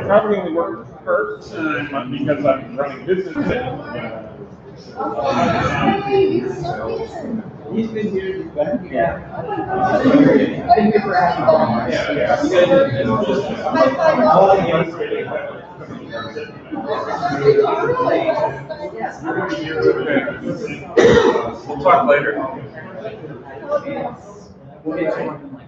probably only work part-time because I'm running business. He's been here. Yeah. Thank you for having We'll talk later. We'll get someone from like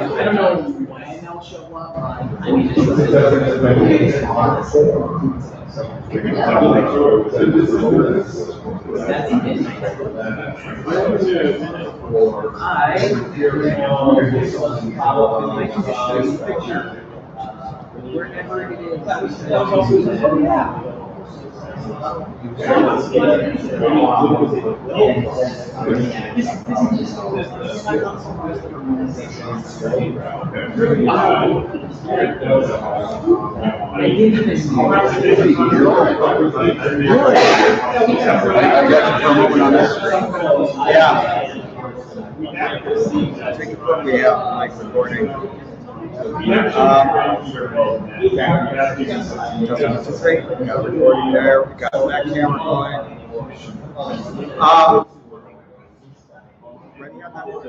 I don't know when they'll show up, but I mean, that's midnight. Wherever it is. We have like recording. That's great. We got a recording there. We got that camera going. Ready on that one?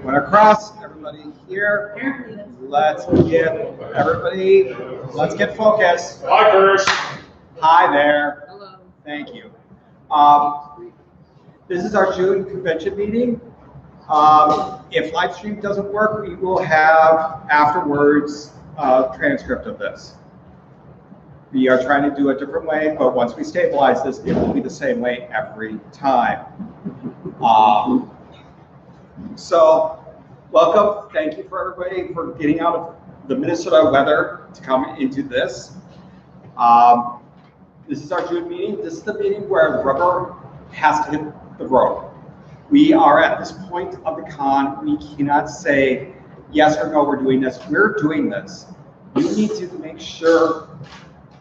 Went across, everybody here. Let's get focused. Hi, Kirsch. Hi there. Hello. Thank you. This is our June convention meeting. If live stream doesn't work, we will have afterwards a transcript of this. We are trying to do it a different way, but once we stabilize this, it will be the same way every time. So, welcome. Thank you for everybody for getting out of the Minnesota weather to come into this. This is our June meeting. This is the meeting where the rubber has to hit the road. We are at this point of the con. We cannot say yes or no, we're doing this. We're doing this. You need to make sure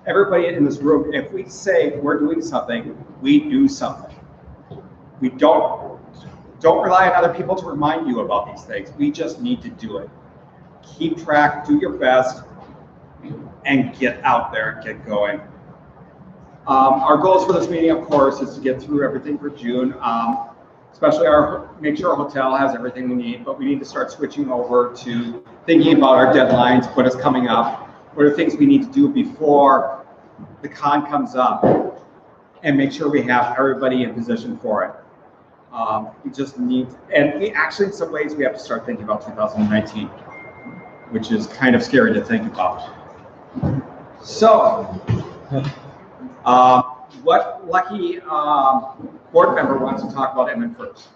everybody in this room, if we say we're doing something, we do something. We don't rely on other people to remind you about these things. We just need to do it. Keep track, do your best, and get out there and get going. Our goals for this meeting, of course, is to get through everything for June, especially make sure our hotel has everything we need, but we need to start switching over to thinking about our deadlines, what is coming up, what are things we need to do before the con comes up, and make sure we have everybody in position for it. We just need, and we actually, in some ways, we have to start thinking about 2019, which is kind of scary to think about. So, what lucky board member wants to talk about MN first?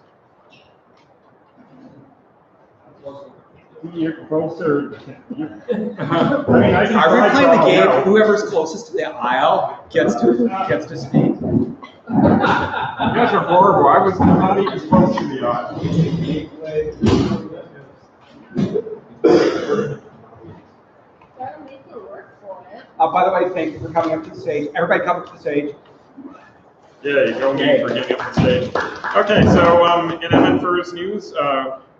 You're closer. Are we playing the game? Whoever's closest to the aisle gets to speak. You guys are horrible. I was not even close to the aisle. By the way, thank you for coming up to the stage. Everybody come up to the stage. Yeah, you go me for getting up on stage. Okay, so in MN Furry's news,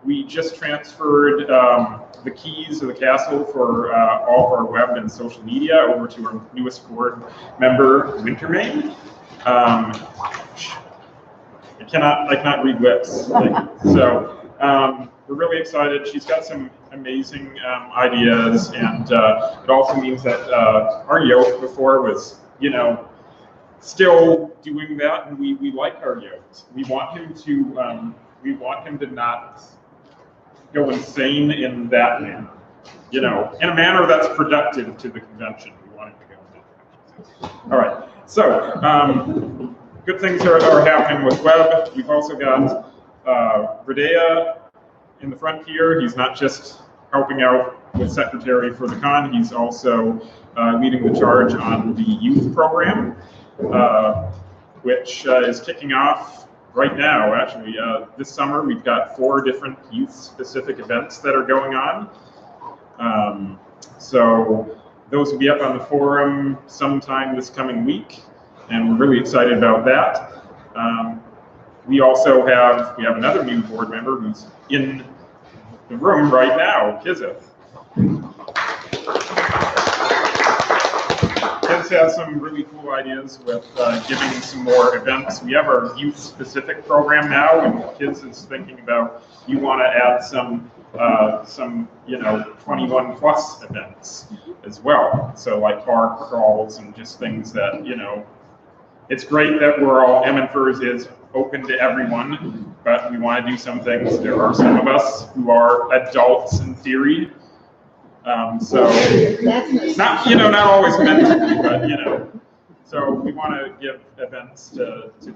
we just transferred the keys of the castle for all of our web and social media over to our newest board member, Wintermane. I cannot read lips. So we're really excited. She's got some amazing ideas, and it also means that our yoke before was, still doing that, and we like our yokes. We want him to not go insane in that manner. You know, in a manner that's productive to the convention. We want it to go in that direction. All right, so good things are happening with web. We've also got Radea in the front here. He's not just helping out with secretary for the con, he's also leading the charge on the youth program, which is kicking off right now, actually. This summer, we've got 4 different youth-specific events that are going on. So those will be up on the forum sometime this coming week, and we're really excited about that. We also have another new board member who's in the room right now, Kizeth. Kiz has some really cool ideas with giving some more events. We have our youth-specific program now, and Kiz is thinking about you want to add some 21 plus events as well. So like park crawls and just things that, it's great that we're all, MNFers is open to everyone, but we want to do some things. There are some of us who are adults in theory. So not always meant to be, but so we want to give events to the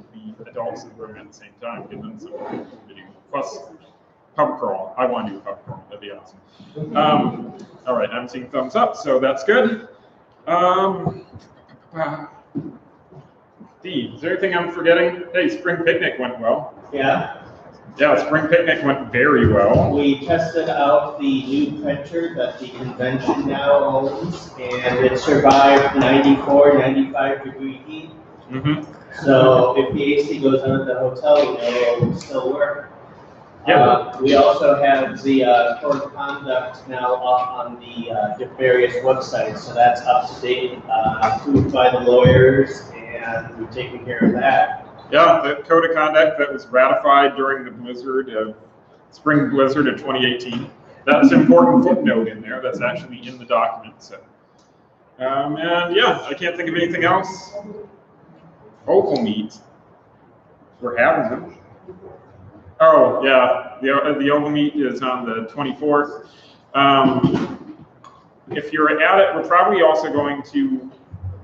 adults in the room at the same time, give them something to do. Plus pub crawl. I want to do a pub crawl. That'd be awesome. All right, I'm seeing thumbs up, so that's good. Dee, is there anything I'm forgetting? Hey, spring picnic went well. Yeah, Yeah, spring picnic went very well. we tested out the new printer that the convention now owns, and it survived 94, 95 degree heat. Mm-hmm. So if the AC goes on at the hotel, it will still work. Yeah. We also have the code of conduct now up on the various websites, so that's up to date, approved by the lawyers, and we've taken care of that. Yeah, the code of conduct that was ratified during the spring blizzard of 2018. That's an important footnote in there. That's actually in the document. So, and yeah, I can't think of anything else. Vocal meet. We're having them. Oh yeah, the oval meet is on the 24th. If you're at it, we're probably also going to.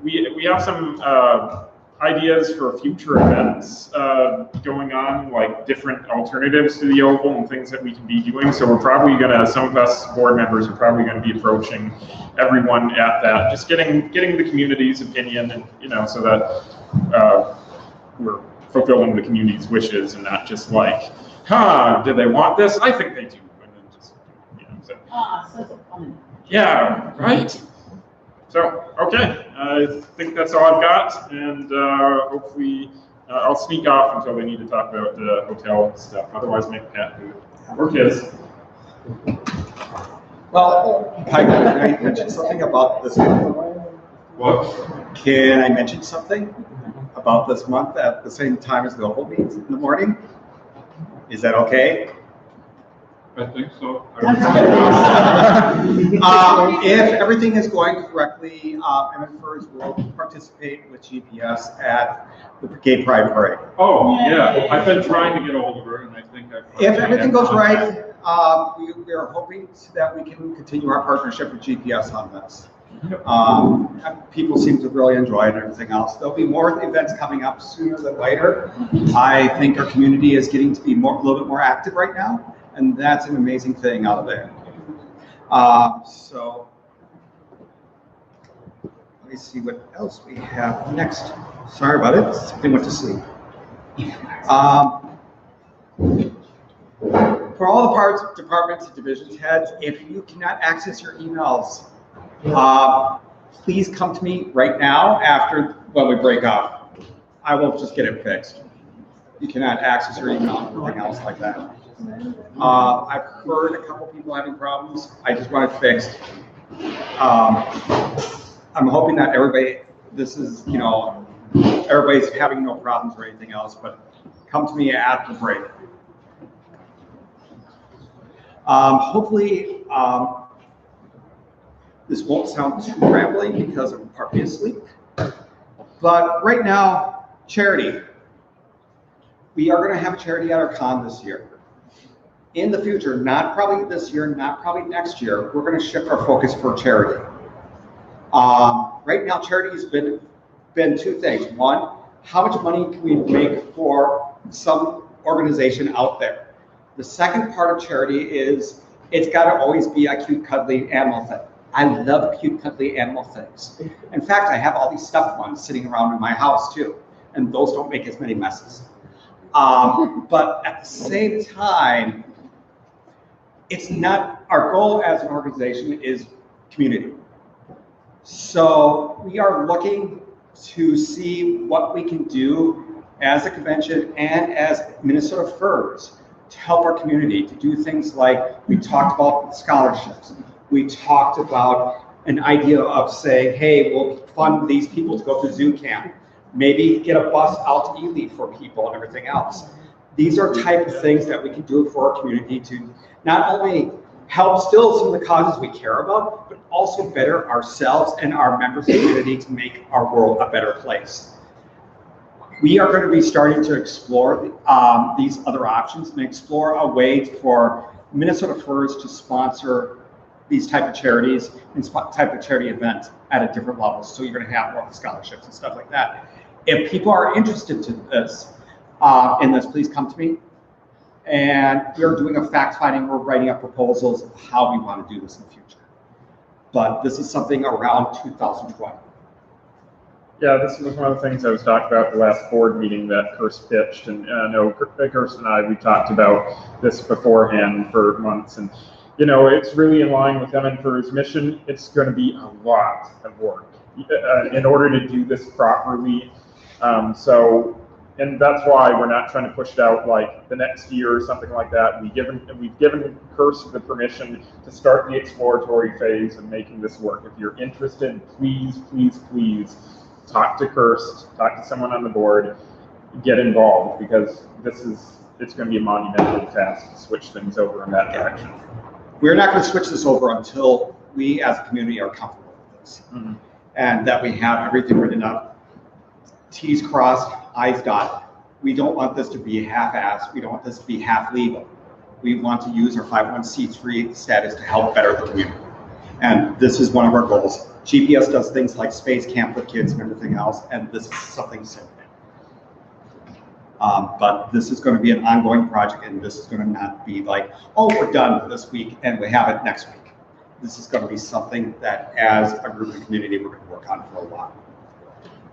We have some ideas for future events going on, like different alternatives to the oval and things that we can be doing. So we're probably gonna, some of us board members are probably gonna be approaching everyone at that, just getting the community's opinion, and so that we're fulfilling the community's wishes and not just like, do they want this? I think they do, and then just so. Such a fun. Yeah, right. So, okay, I think that's all I've got, and hopefully I'll sneak off until they need to talk about the hotel stuff. Otherwise, make Pat do it. Or Kiz. Well, can I mention something about this month? What? Can I mention something about this month at the same time as the whole meet in the morning? Is that okay? I think so. If everything is going correctly, MNFers will participate with GPS at the Gay Pride Parade. Oh, yeah, I've been trying to get a hold of her, and I think If everything goes right, we are hoping that we can continue our partnership with GPS on this. People seem to really enjoy it and everything else. There'll be more events coming up sooner than later. I think our community is getting to be a little bit more active right now. And that's an amazing thing out of there. So let me see what else we have next. Sorry about it. Something went to sleep. For all the departments and divisions heads, if you cannot access your emails, please come to me right now when we break up. I will just get it fixed. You cannot access your email and everything else like that. I've heard a couple people having problems. I just want it fixed. I'm hoping that everybody's having no problems or anything else, but come to me at the break. Hopefully, this won't sound too rambling because I'm partly asleep. But right now, charity. We are going to have a charity at our con this year. in the future, not probably this year, not probably next year, we're going to shift our focus for charity. Right now, charity has been two things. One, how much money can we make for some organization out there? The second part of charity is it's got to always be a cute, cuddly animal thing. I love cute, cuddly animal things. In fact, I have all these stuffed ones sitting around in my house too, and those don't make as many messes. But at the same time, it's not, our goal as an organization is community. So we are looking to see what we can do as a convention and as Minnesota Furs to help our community, to do things like we talked about scholarships. We talked about an idea of saying, hey, we'll fund these people to go to zoo camp. Maybe get a bus out to Ely for people and everything else. These are type of things that we can do for our community to not only help still some of the causes we care about, but also better ourselves and our members of the community to make our world a better place. We are going to be starting to explore these other options and explore a way for Minnesota Furs to sponsor these type of charities and type of charity events at a different level. So you're going to have more scholarships and stuff like that. If people are interested in this, please come to me. And we're doing a fact finding. We're writing up proposals of how we want to do this in the future. But this is something around 2020. Yeah, this was one of the things I was talking about at the last board meeting that Kirst pitched, and I know Kirst and I, we talked about this beforehand for months, and you know, it's really in line with MNFER's mission. It's going to be a lot of work in order to do this properly. And that's why we're not trying to push it out like the next year or something like that. We've given Kirst the permission to start the exploratory phase of making this work. If you're interested, please, please, please talk to Kirst, talk to someone on the board, get involved, because it's going to be a monumental task to switch things over in that direction. We're not going to switch this over until we as a community are comfortable with this. Mm-hmm. And that we have everything written up. T's crossed, I's dotted. We don't want this to be half-assed. We don't want this to be half legal. We want to use our 501c3 status to help better the community. And this is one of our goals. GPS does things like space camp with kids and everything else, and this is something similar. But this is going to be an ongoing project, and this is going to not be like, oh, we're done this week and we have it next week. This is going to be something that as a group of community we're going to work on for a while.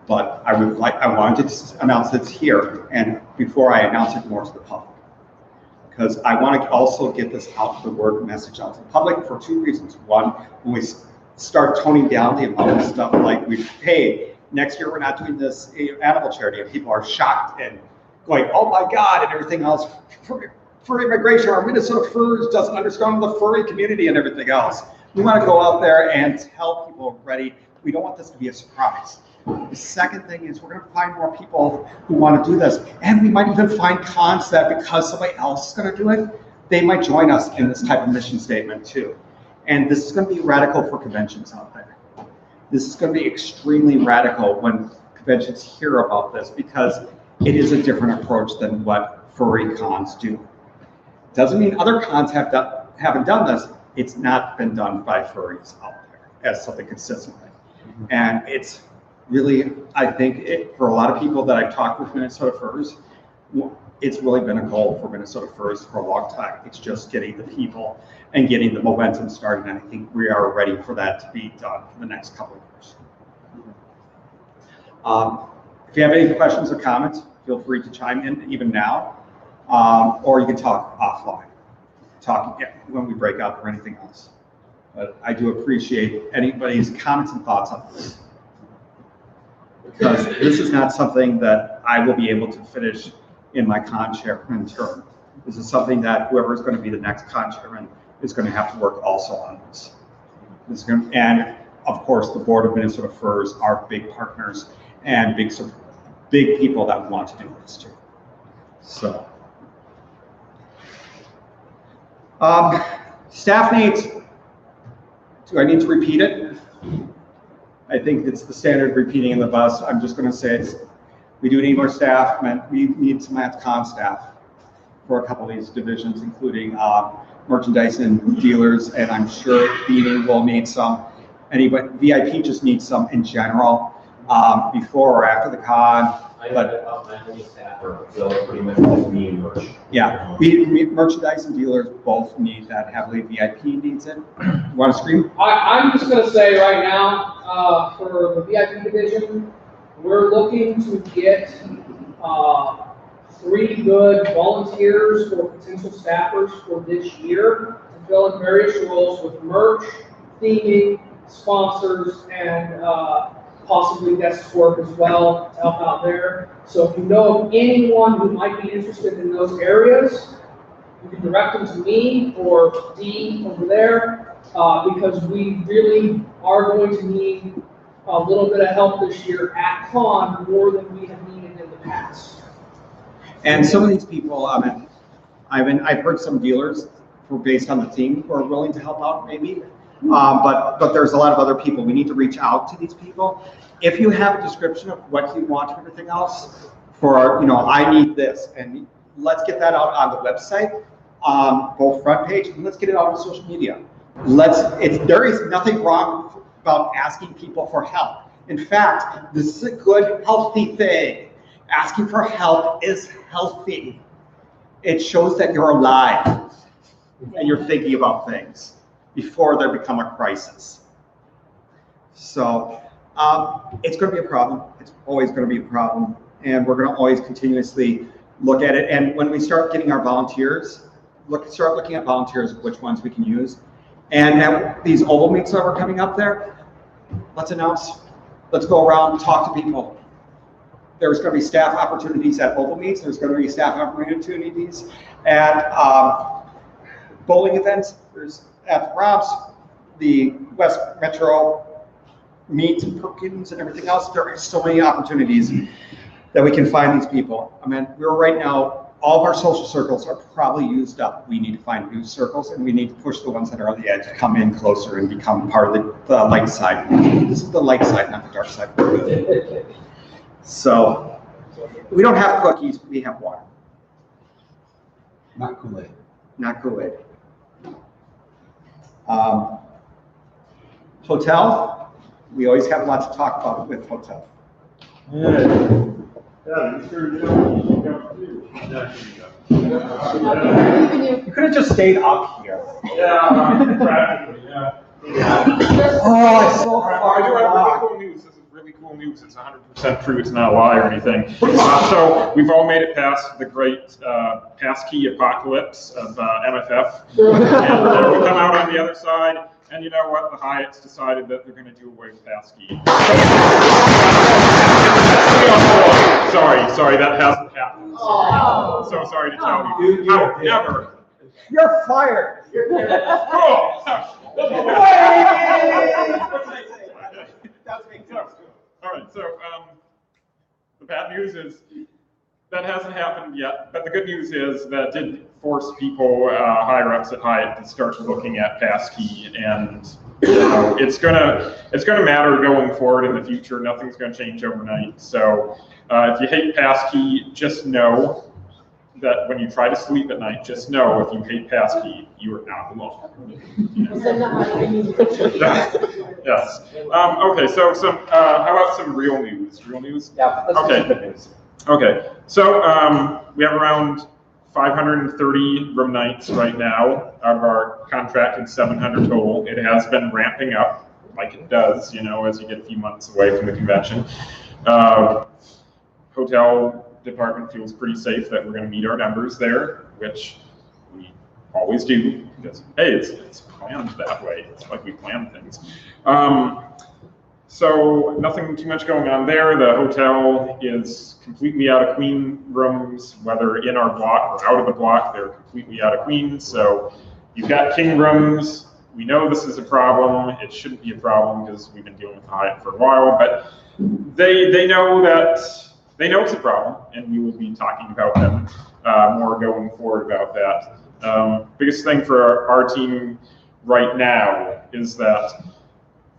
But I wanted to announce this here, and before I announce it more to the public, because I want to also get this out, the word message out to the public for two reasons. One, when we start toning down the amount of stuff like hey, next year we're not doing this animal charity, and people are shocked and going, oh my God, and everything else. For immigration, our Minnesota Furs doesn't understand the furry community and everything else. We want to go out there and tell people already, we don't want this to be a surprise. The second thing is we're going to find more people who want to do this. And we might even find cons that because somebody else is going to do it, they might join us in this type of mission statement too. And this is going to be radical for conventions out there. This is going to be extremely radical when conventions hear about this, because it is a different approach than what furry cons do. Doesn't mean other cons haven't done this. It's not been done by furries out there as something consistently. Mm-hmm. And it's really, I think, for a lot of people that I've talked with Minnesota Furs, it's really been a goal for Minnesota Furs for a long time. It's just getting the people and getting the momentum started. And I think we are ready for that to be done for the next couple of years. If you have any questions or comments, feel free to chime in even now, or you can talk offline, when we break up or anything else. But I do appreciate anybody's comments and thoughts on this, because this is not something that I will be able to finish in my con chairman term. This is something that whoever is going to be the next con chairman is going to have to work also on this. And of course, the board of Minnesota Furs are big partners and big people that want to do this too. So, staff needs. Do I need to repeat it? I think it's the standard repeating in the bus. I'm just going to say we do need more staff, and we need some con staff for a couple of these divisions, including merchandise and dealers, and I'm sure Beanie will need some. Anybody, VIP just needs some in general, before or after the con. But My only staff are pretty much like me and merch. yeah, merchandise and dealers both need that heavily. VIP needs it. You want to scream? I'm just gonna say right now, for the VIP division, we're looking to get, 3 good volunteers for potential staffers for this year to fill in various roles with merch, theming, sponsors, and, possibly desk work as well to help out there. So if you know of anyone who might be interested in those areas, you can direct them to me or Dee over there, because we really are going to need a little bit of help this year at con more than we have needed in the past. And some of these people, I've heard some dealers who are based on the team who are willing to help out maybe. But there's a lot of other people. We need to reach out to these people. If you have a description of what you want and everything else for, I need this, and let's get that out on the website, both front page, and let's get it out on social media. There is nothing wrong about asking people for help. In fact, this is a good, healthy thing. Asking for help is healthy. It shows that you're alive and you're thinking about things before they become a crisis. So it's going to be a problem. It's always going to be a problem. And we're going to always continuously look at it. And when we start getting our volunteers, start looking at volunteers, which ones we can use. And at these oval meets that are coming up there, let's go around, talk to people. There's going to be staff opportunities at oval meets. There's going to be staff opportunities at bowling events. There's at Rob's, the West Metro meet and Perkins and everything else. There are so many opportunities that we can find these people. We're right now, all of our social circles are probably used up. We need to find new circles, and we need to push the ones that are on the edge to come in closer and become part of the light side. This is the light side, not the dark side. So we don't have cookies, we have water. Not Kool-Aid. Not Kool-Aid. Hotel, we always have a lot to talk about with hotel. You could have just stayed up here. Yeah, practically, yeah. Oh, it's so I do have really cool news. This is really cool news. It's 100% true. It's not a lie or anything. So we've all made it past the great passkey apocalypse of MFF. And we come out on the other side, and you know what? The Hyatts decided that they're going to do away with passkey. Sorry, that hasn't happened. Oh. So sorry to tell you. However, You're fired. cool. All right, so the bad news is that hasn't happened yet, but the good news is that did force people higher ups at Hyatt to start looking at passkey, and it's gonna matter going forward in the future. Nothing's gonna change overnight. So if you hate passkey, just know that when you try to sleep at night, just know if you hate passkey, you are not alone. Yes. Okay. So how about some real news? Real news. Yeah. Let's Okay. do good news. Okay. So we have around 530 room nights right now out of our contracted 700 total. It has been ramping up like it does, as you get a few months away from the convention. Hotel department feels pretty safe that we're going to meet our numbers there, which we always do, because hey, it's planned that way. It's like we plan things. So nothing too much going on there. The hotel is completely out of queen rooms, whether in our block or out of the block, they're completely out of queens. So you've got king rooms. We know this is a problem. It shouldn't be a problem because we've been dealing with Hyatt for a while, but they know that. They know it's a problem, and we will be talking about them more going forward about that. Biggest thing for our team right now is that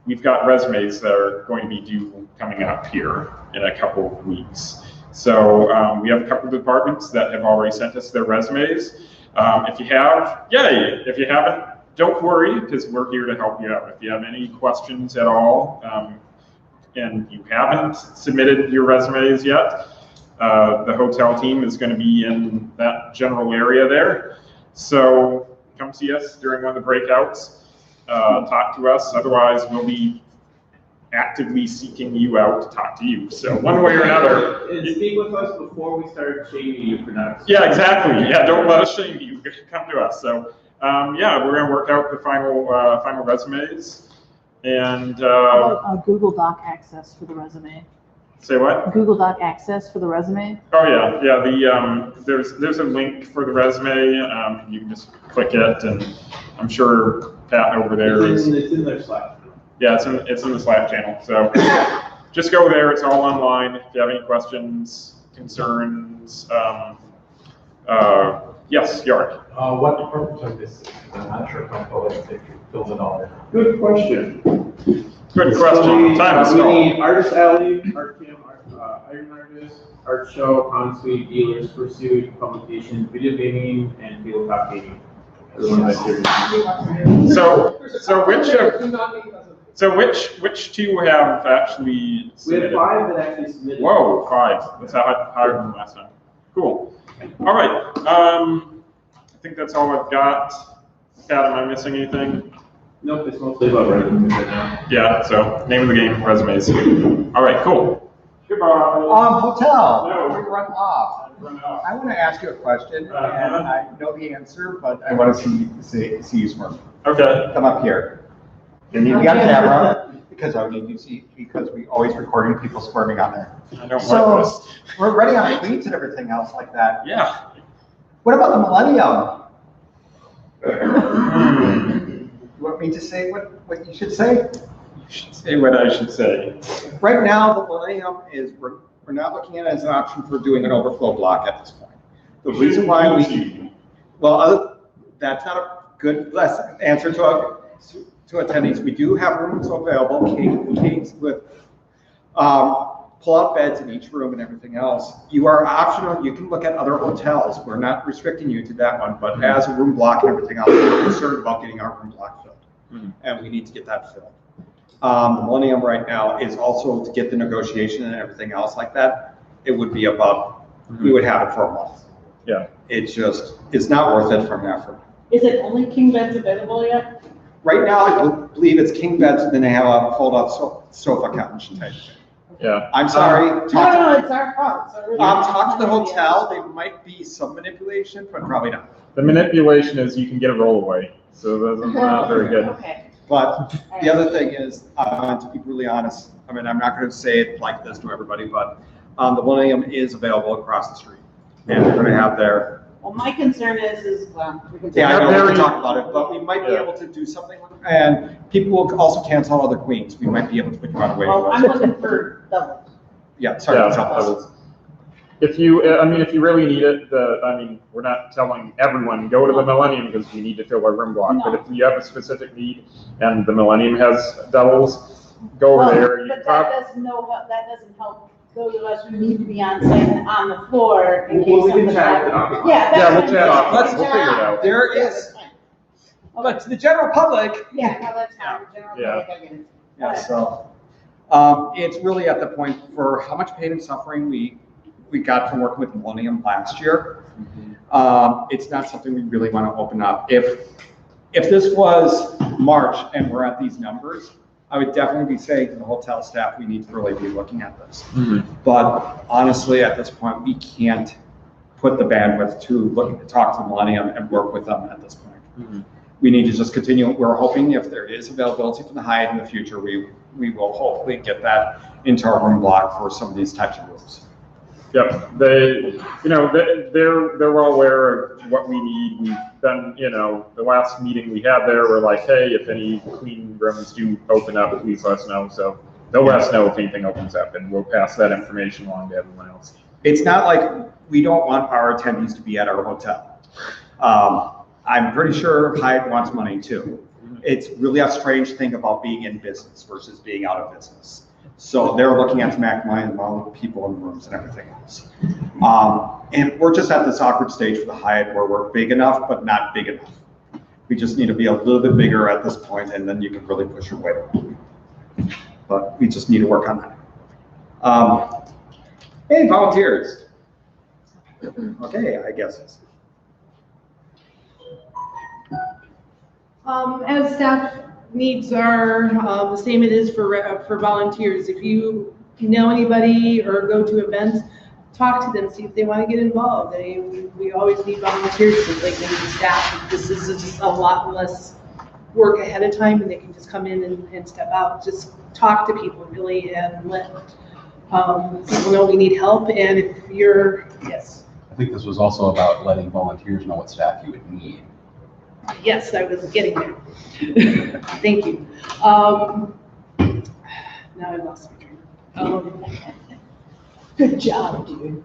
we've got resumes that are going to be due coming up here in a couple of weeks. So we have a couple of departments that have already sent us their resumes. If you have, yay. If you haven't, don't worry, because we're here to help you out. If you have any questions at all, and you haven't submitted your resumes yet, the hotel team is going to be in that general area there. So come see us during one of the breakouts, talk to us. Otherwise, we'll be actively seeking you out to talk to you. So one way or another. And speak with us before we start shaming you for not. Yeah, exactly. Yeah, don't let us shame you. Come to us. So yeah, we're going to work out the final resumes. And How about Google Doc access for the resume? say what? Google Doc access for the resume? Oh yeah, yeah. There's a link for the resume. You can just click it, and I'm sure Pat over there is. It's in their Slack. Yeah, it's in the Slack channel. So just go there. It's all online. If you have any questions, concerns, yes, York. What departments are this? I'm not sure if my colleague fills it all in. Good question. Good question. Time is We stalled. need Artist Alley, Art Cam, Iron Artist, Art Show, Consuite, Dealers, Pursuit, Publications, Video Gaming, and Tabletop Gaming. The one that's here. So which two have actually We had submitted? 5 that actually submitted. Whoa, 5. That's higher than last time. Cool. All right. I think that's all I've got. Pat, am I missing anything? Nope, it's mostly about resumes right now. Yeah. So name of the game, resumes. All right. Cool. Goodbye. Hotel, No. before we run off, Run out. I want to ask you a question, and Uh-huh. I know the answer, but I want to see you smirk. Okay. Come up here. You need to be on camera, because I need you to see, because we always recording people squirming on there. I don't So, like this. we're ready on tweets and everything else like that. Yeah. What about the millennium? You want me to say what you should say? You should say what I should say. Right now, the millennium is, we're not looking at it as an option for doing an overflow block at this point. The reason why that's not a good answer to attendees. We do have rooms available, cases with pull-out beds in each room and everything else. You are optional. You can look at other hotels. We're not restricting you to that one, but as a room block and everything else, we're concerned about getting our room block filled, and we need to get that filled. The Millennium right now is also to get the negotiation and everything else like that. It would be about, we would have it for a month. Yeah. It's not worth it from effort. Is it only king beds available yet? Right now, I believe it's king beds, and then they have a fold-out sofa couch type. Yeah. I'm sorry. No, it's our fault. So really- Talk to the hotel. There might be some manipulation, but probably not. The manipulation is you can get a rollaway, so that's not very good. Okay. But the other thing is, to be really honest, I mean, I'm not going to say it like this to everybody, but the Millennium is available across the street, and they're going to have their. Well, my concern is, well, we can. Yeah, I know we Very- can talk about it, but we might be Yeah. able to do something with it, and people will also cancel other queens. We might be able to put you on a waiting Well, I'm list. looking for doubles. Yeah, sorry. Yeah, to tell us. doubles. If you really need it, we're not telling everyone, go to the Millennium because we need to fill our room block. No. But if you have a specific need and the Millennium has doubles, go over there. You But prob- that doesn't help those of us who need to be on site and on the floor in case Well, we can something chat it happens. off. Yeah. that's Yeah, we'll fine. chat off. Let's We'll chat figure it off. out. There Yeah, is- that's fine. But to the general public, Yeah, no, that's fine. General Yeah. public, I get it. yeah, so, it's really at the point for how much pain and suffering we got from working with Millennium last year. It's not something we really want to open up. If this was March and we're at these numbers, I would definitely be saying to the hotel staff, we need to really be looking at this. But honestly, at this point, we can't put the bandwidth to talk to Millennium and work with them at this point. We need to just continue. We're hoping if there is availability from the Hyatt in the future, we will hopefully get that into our room block for some of these types of rooms. Yep, they're well aware of what we need. We've done, the last meeting we had there, we're like, hey, if any queen rooms do open up, please let us know. So they'll let us know if anything opens up, and we'll pass that information along to everyone else. It's not like we don't want our attendees to be at our hotel. I'm pretty sure Hyatt wants money too. It's really a strange thing about being in business versus being out of business. So they're looking at to maximize the amount of people in rooms and everything else. And we're just at this awkward stage for the Hyatt where we're big enough, but not big enough. We just need to be a little bit bigger at this point, and then you can really push your weight. But we just need to work on that. Hey, volunteers. Okay, I guess it's. As staff needs are the same it is for volunteers. If you know anybody or go to events, talk to them, see if they want to get involved. We always need volunteers so they can be staff. This is just a lot less work ahead of time, and they can just come in and step out. Just talk to people really and let people know we need help. And if you're, yes. I think this was also about letting volunteers know what staff you would need. Yes, I was getting there. Thank you. Now I lost my train. Good job, dude.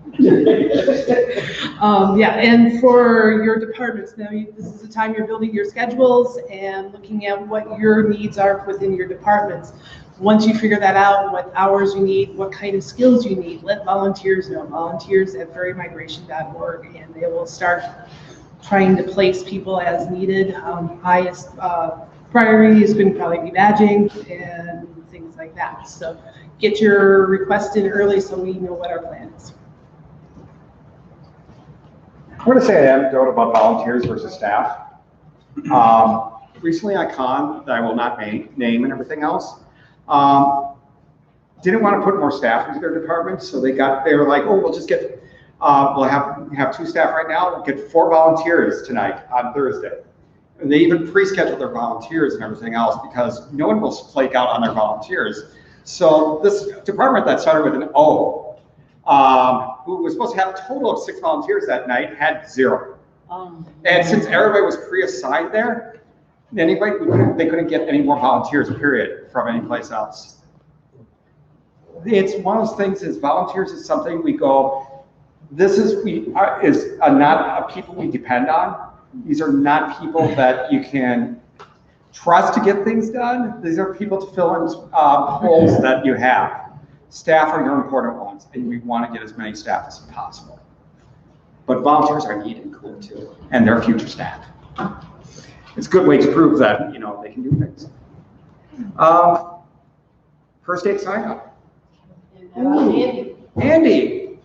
Yeah, and for your departments, now this is the time you're building your schedules and looking at what your needs are within your departments. Once you figure that out, what hours you need, what kind of skills you need, let volunteers know. Volunteers at furrymigration.org, and they will start trying to place people as needed. Highest priority is going to probably be badging and things like that. So get your request in early so we know what our plan is. I'm going to say an anecdote about volunteers versus staff. Recently at Con, that I will not name and everything else, didn't want to put more staff into their departments, so they were like, oh, we'll just get, we'll have 2 staff right now, we'll get 4 volunteers tonight on Thursday. And they even pre-scheduled their volunteers and everything else because no one will flake out on their volunteers. So this department that started with an O, who was supposed to have a total of 6 volunteers that night, had 0. And since everybody was pre-assigned there, anyway, they couldn't get any more volunteers, period, from any place else. It's one of those things is volunteers is something we go, this is not a people we depend on. These are not people that you can trust to get things done. These are people to fill in holes that you have. Staff are your important ones, and we want to get as many staff as possible. But volunteers are neat and cool too, and they're future staff. It's a good way to prove that they can do things. First aid sign up. Andy.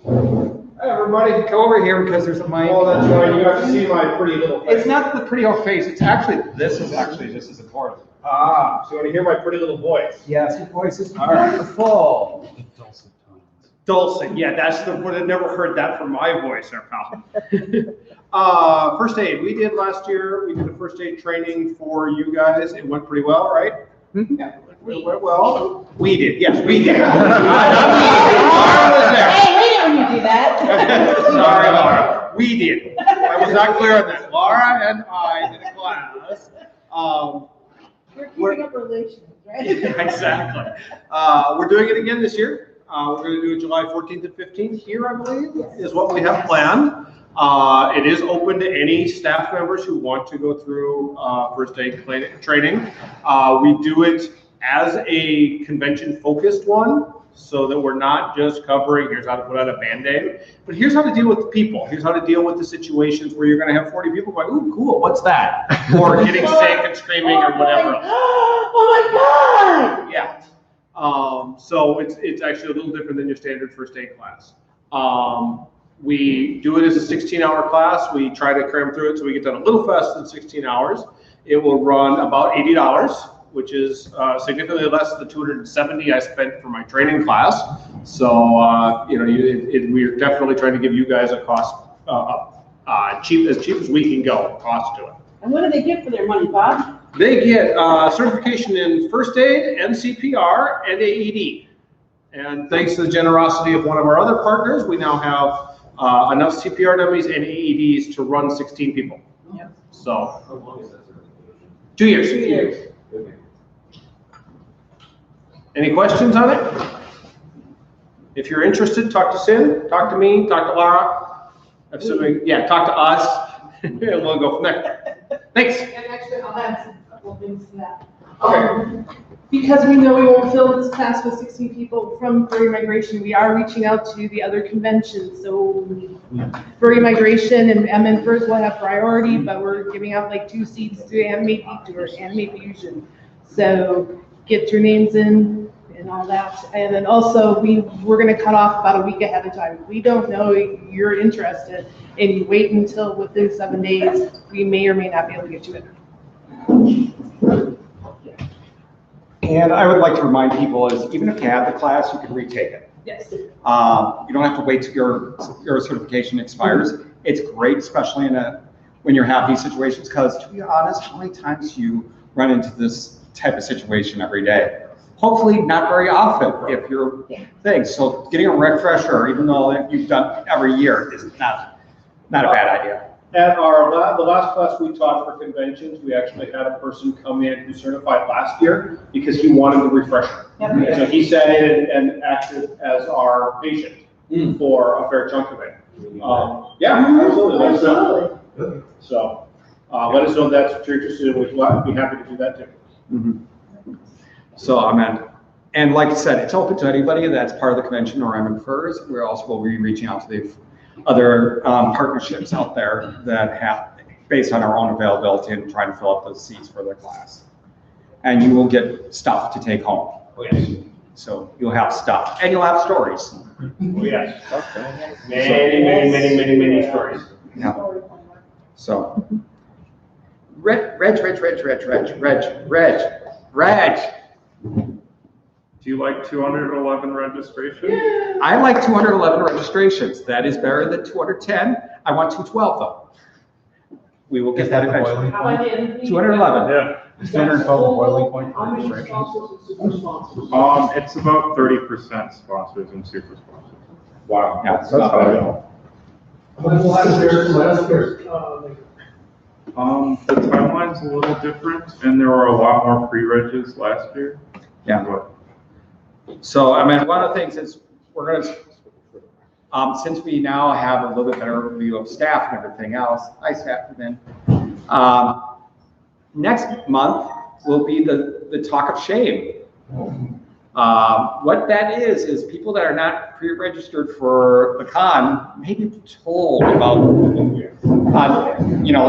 Hi, everybody, come over here because there's a mic. Oh, that's right. You have to see my pretty little face. It's not the pretty old face. It's actually this is important. Ah, so you want to hear my pretty little voice? Yes, your voice is wonderful. Dulcet tones. Dulcet. Yeah, that's the word. I've never heard that from my voice, there, pal. First aid. We did last year. We did a first aid training for you guys. It went pretty well, right? Mm-hmm. Yeah, it went well. We did. Yes, we did. Hey, we know you do that. Sorry, Laura. We did. I was not clear on that. Laura and I did a class. We're keeping up relations, right? Exactly. We're doing it again this year. We're going to do it July 14th and 15th here, I believe, is what we have planned. It is open to any staff members who want to go through first aid training. We do it as a convention-focused one, so that we're not just covering, here's how to put on a Band-Aid, but here's how to deal with the people. Here's how to deal with the situations where you're going to have 40 people going, ooh, cool, what's that? Or getting sick and screaming or whatever. Oh my God! Yeah. So it's actually a little different than your standard first aid class. We do it as a 16-hour class. We try to cram through it so we get done a little faster than 16 hours. It will run about $80, which is significantly less than the $270 I spent for my training class. So we're definitely trying to give you guys a cost as cheap as we can go cost to it. And what do they get for their money, Bob? They get certification in first aid and CPR and AED. And thanks to the generosity of one of our other partners, we now have enough CPR dummies and AEDs to run 16 people. Yep. So, How long is that certification? 2 years. 2 years. Any questions on it? If you're interested, talk to Sin, talk to me, talk to Laura. Assuming, yeah, talk to us, and we'll go from there. Thanks. And actually, I'll add couple of things to that. Okay. Because we know we won't fill this class with 16 people from Furry Migration, we are reaching out to the other conventions. So Furry Migration and MN Furs will have priority, but we're giving out like 2 seats to Animate Detour, Animate Fusion. So get your names in and all that. And then also we're gonna cut off about a week ahead of time. We don't know you're interested and you wait until within 7 days, we may or may not be able to get you in. And I would like to remind people is even if you have the class, you can retake it. Yes. You don't have to wait till your certification expires. It's great, especially when you have these situations, because to be honest, how many times you run into this type of situation every day? Hopefully not very often if you're thing. So getting a refresher, even though you've done every year, is not a bad idea. At the last class we taught for conventions, we actually had a person come in who certified last year because he wanted the refresher. And so he sat in and acted as our patient for a fair chunk of it. Yeah, absolutely. Let us know. So let us know if that's what you're interested in. We'd be happy to do that too. Mm-hmm. So and like I said, it's open to anybody that's part of the convention or MN Furs. We also will be reaching out to the other partnerships out there that have, based on our own availability, and trying to fill up those seats for their class. And you will get stuff to take home. Oh, yes. So you'll have stuff, and you'll have stories. Oh, yes. Many stories. Yeah. So, Reg. Do you like 211 registrations? I like 211 registrations. That is better than 210. I want 212 though. We will get that eventually. 211. Yeah. Is 212 the boiling point How for many registration? sponsors and super sponsors? It's about 30% sponsors and super sponsors. Wow. Yeah, That's not bad at all. We'll have to share some last year. The timeline's a little different, and there were a lot more pre-regs last year. Yeah. But So, I mean, one of the things is we're going to, since we now have a little bit better view of staff and everything else, next month will be the talk of shame. What that is people that are not pre-registered for the con may be told about,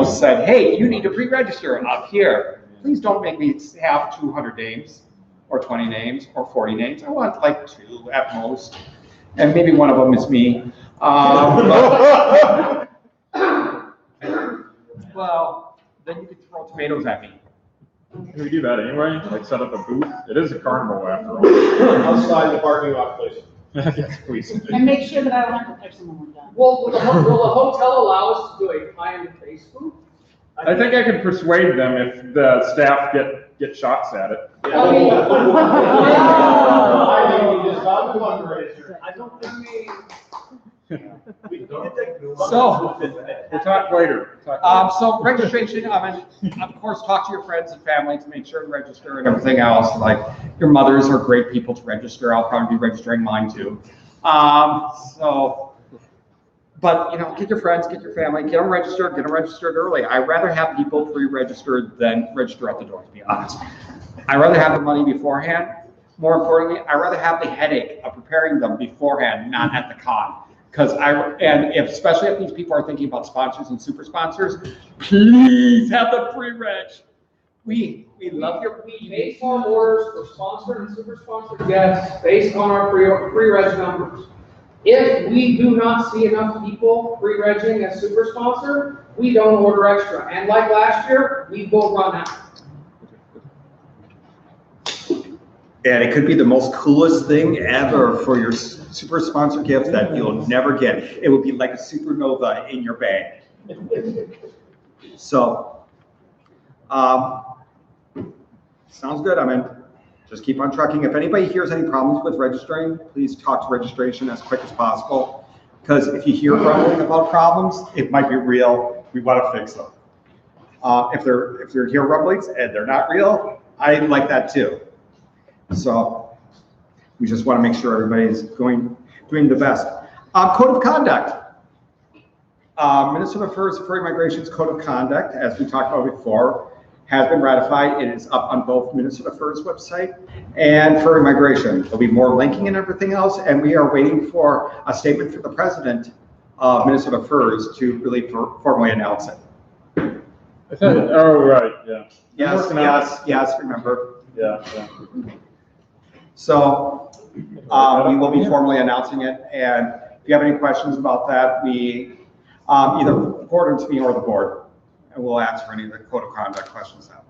said, hey, you need to pre-register up here. Please don't make me have 200 names. Or 20 names, or 40 names. I want like 2 at most. And maybe one of them is me. Well, then you could throw tomatoes at me. can we do that anyway? Like set up a booth? It is a carnival after all. Outside the parking lot, please. Yes, please. And make sure that I don't have to touch someone when we're done. Will the hotel allow us to do a pie in the face booth? I think I can persuade them if the staff get shots at it. I think you just got the fundraiser. I don't think So, We'll talk later. so registration, of course, talk to your friends and family to make sure to register and everything else. Like, your mothers are great people to register. I'll probably be registering mine too. But, get your friends, get your family, get them registered early. I'd rather have people pre-registered than register at the door, to be honest. I'd rather have the money beforehand. More importantly, I'd rather have the headache of preparing them beforehand, not at the con. Especially if these people are thinking about sponsors and super sponsors, please have the pre-reg. We love your. We make farm orders for sponsored and super sponsored guests based on our pre-reg numbers. If we do not see enough people pre-regging as super sponsor, we don't order extra. And like last year, we will run out. And it could be the most coolest thing ever for your super sponsor gift that you'll never get. It would be like a supernova in your bag. So, sounds good. Just keep on trucking. If anybody hears any problems with registering, please talk to registration as quick as possible. Because if you hear grumbling about problems, it might be real. We want to fix them. If they're hear rumblings and they're not real, I like that too. So we just want to make sure everybody's doing the best. Code of conduct. Minnesota Furry Migration's Code of Conduct, as we talked about before, has been ratified. It is up on both Minnesota Fur's website and Furry Migration. There'll be more linking and everything else, and we are waiting for a statement from the president of Minnesota Furs to really formally announce it. I thought, oh, right, yeah. Yes, remember. Yeah. So, we will be formally announcing it, and if you have any questions about that, we either report them to me or the board, and we'll answer any of the code of conduct questions that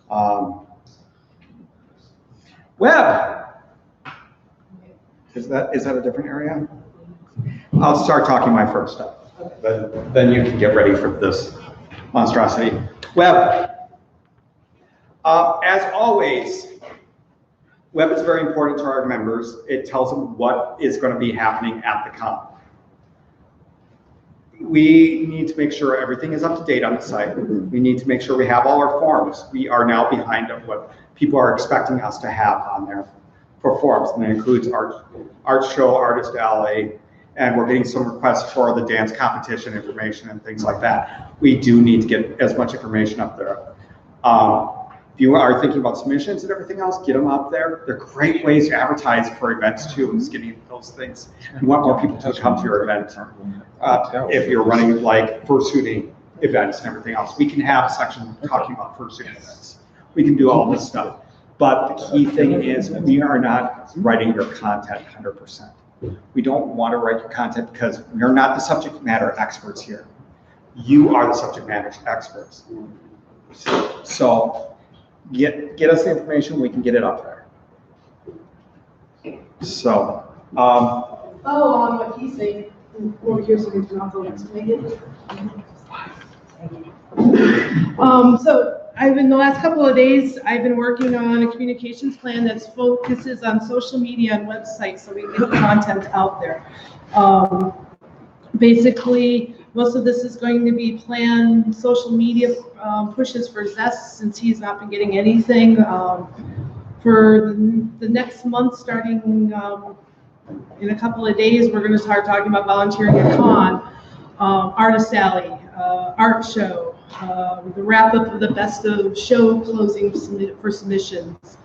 way. Web. Is that a different area? I'll start talking my first stuff, but then you can get ready for this monstrosity. Web. As always, web is very important to our members. It tells them what is going to be happening at the con. We need to make sure everything is up to date on the site. We need to make sure we have all our forms. We are now behind on what people are expecting us to have on there for forms, and that includes art show, artist alley, and we're getting some requests for the dance competition information and things like that. We do need to get as much information up there. If you are thinking about submissions and everything else, get them up there. They're great ways to advertise for events too, is getting those things. You want more people to come to your event. If you're running like fursuiting events and everything else, we can have a section talking about fursuiting events. We can do all this stuff. But the key thing is we are not writing your content 100%. We don't want to write your content because we are not the subject matter experts here. You are the subject matter experts. So get us the information, we can get it up there. So, what he's saying, over here so we can also explain it. So in the last couple of days, I've been working on a communications plan that focuses on social media and websites so we can get the content out there. Basically, most of this is going to be planned social media pushes for Zest since he's not been getting anything. For the next month, starting in a couple of days, we're going to start talking about volunteering at con, artist alley, art show, the wrap up of the best of show closing for submissions,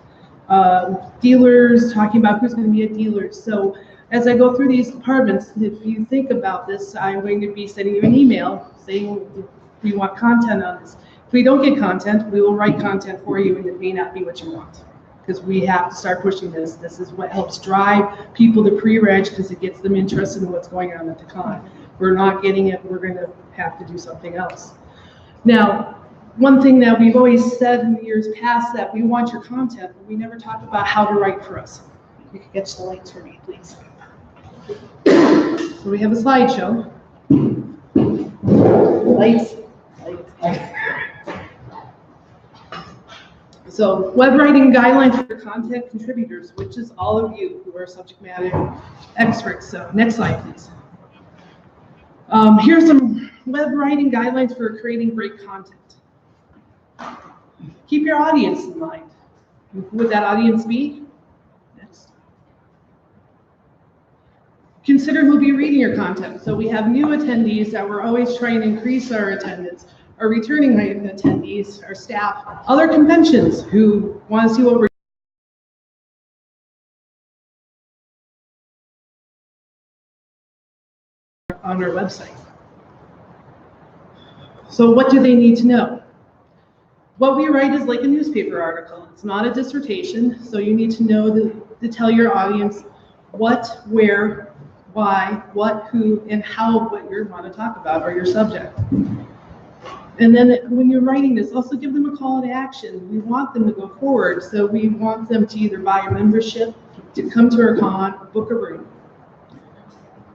dealers, talking about who's going to be at dealers. So as I go through these departments, if you think about this, I'm going to be sending you an email saying we want content on this. If we don't get content, we will write content for you, and it may not be what you want. Because we have to start pushing this. This is what helps drive people to pre-reg because it gets them interested in what's going on at the con. If we're not getting it, we're going to have to do something else. Now, one thing that we've always said in years past that we want your content, but we never talk about how to write for us. You can get the lights for me, please. So we have a slideshow. Lights. So web writing guidelines for content contributors, which is all of you who are subject matter experts. So next slide, please. Here's some web writing guidelines for creating great content. Keep your audience in mind. Who would that audience be? Next. Consider who'll be reading your content. So we have new attendees that we're always trying to increase our attendance. Our returning attendees, our staff, other conventions who want to see what we're on our website. So what do they need to know? What we write is like a newspaper article. It's not a dissertation, so you need to know to tell your audience what, where, why, what, who, and how what you want to talk about or your subject. And then when you're writing this, also give them a call to action. We want them to go forward, so we want them to either buy a membership, to come to our con, book a room.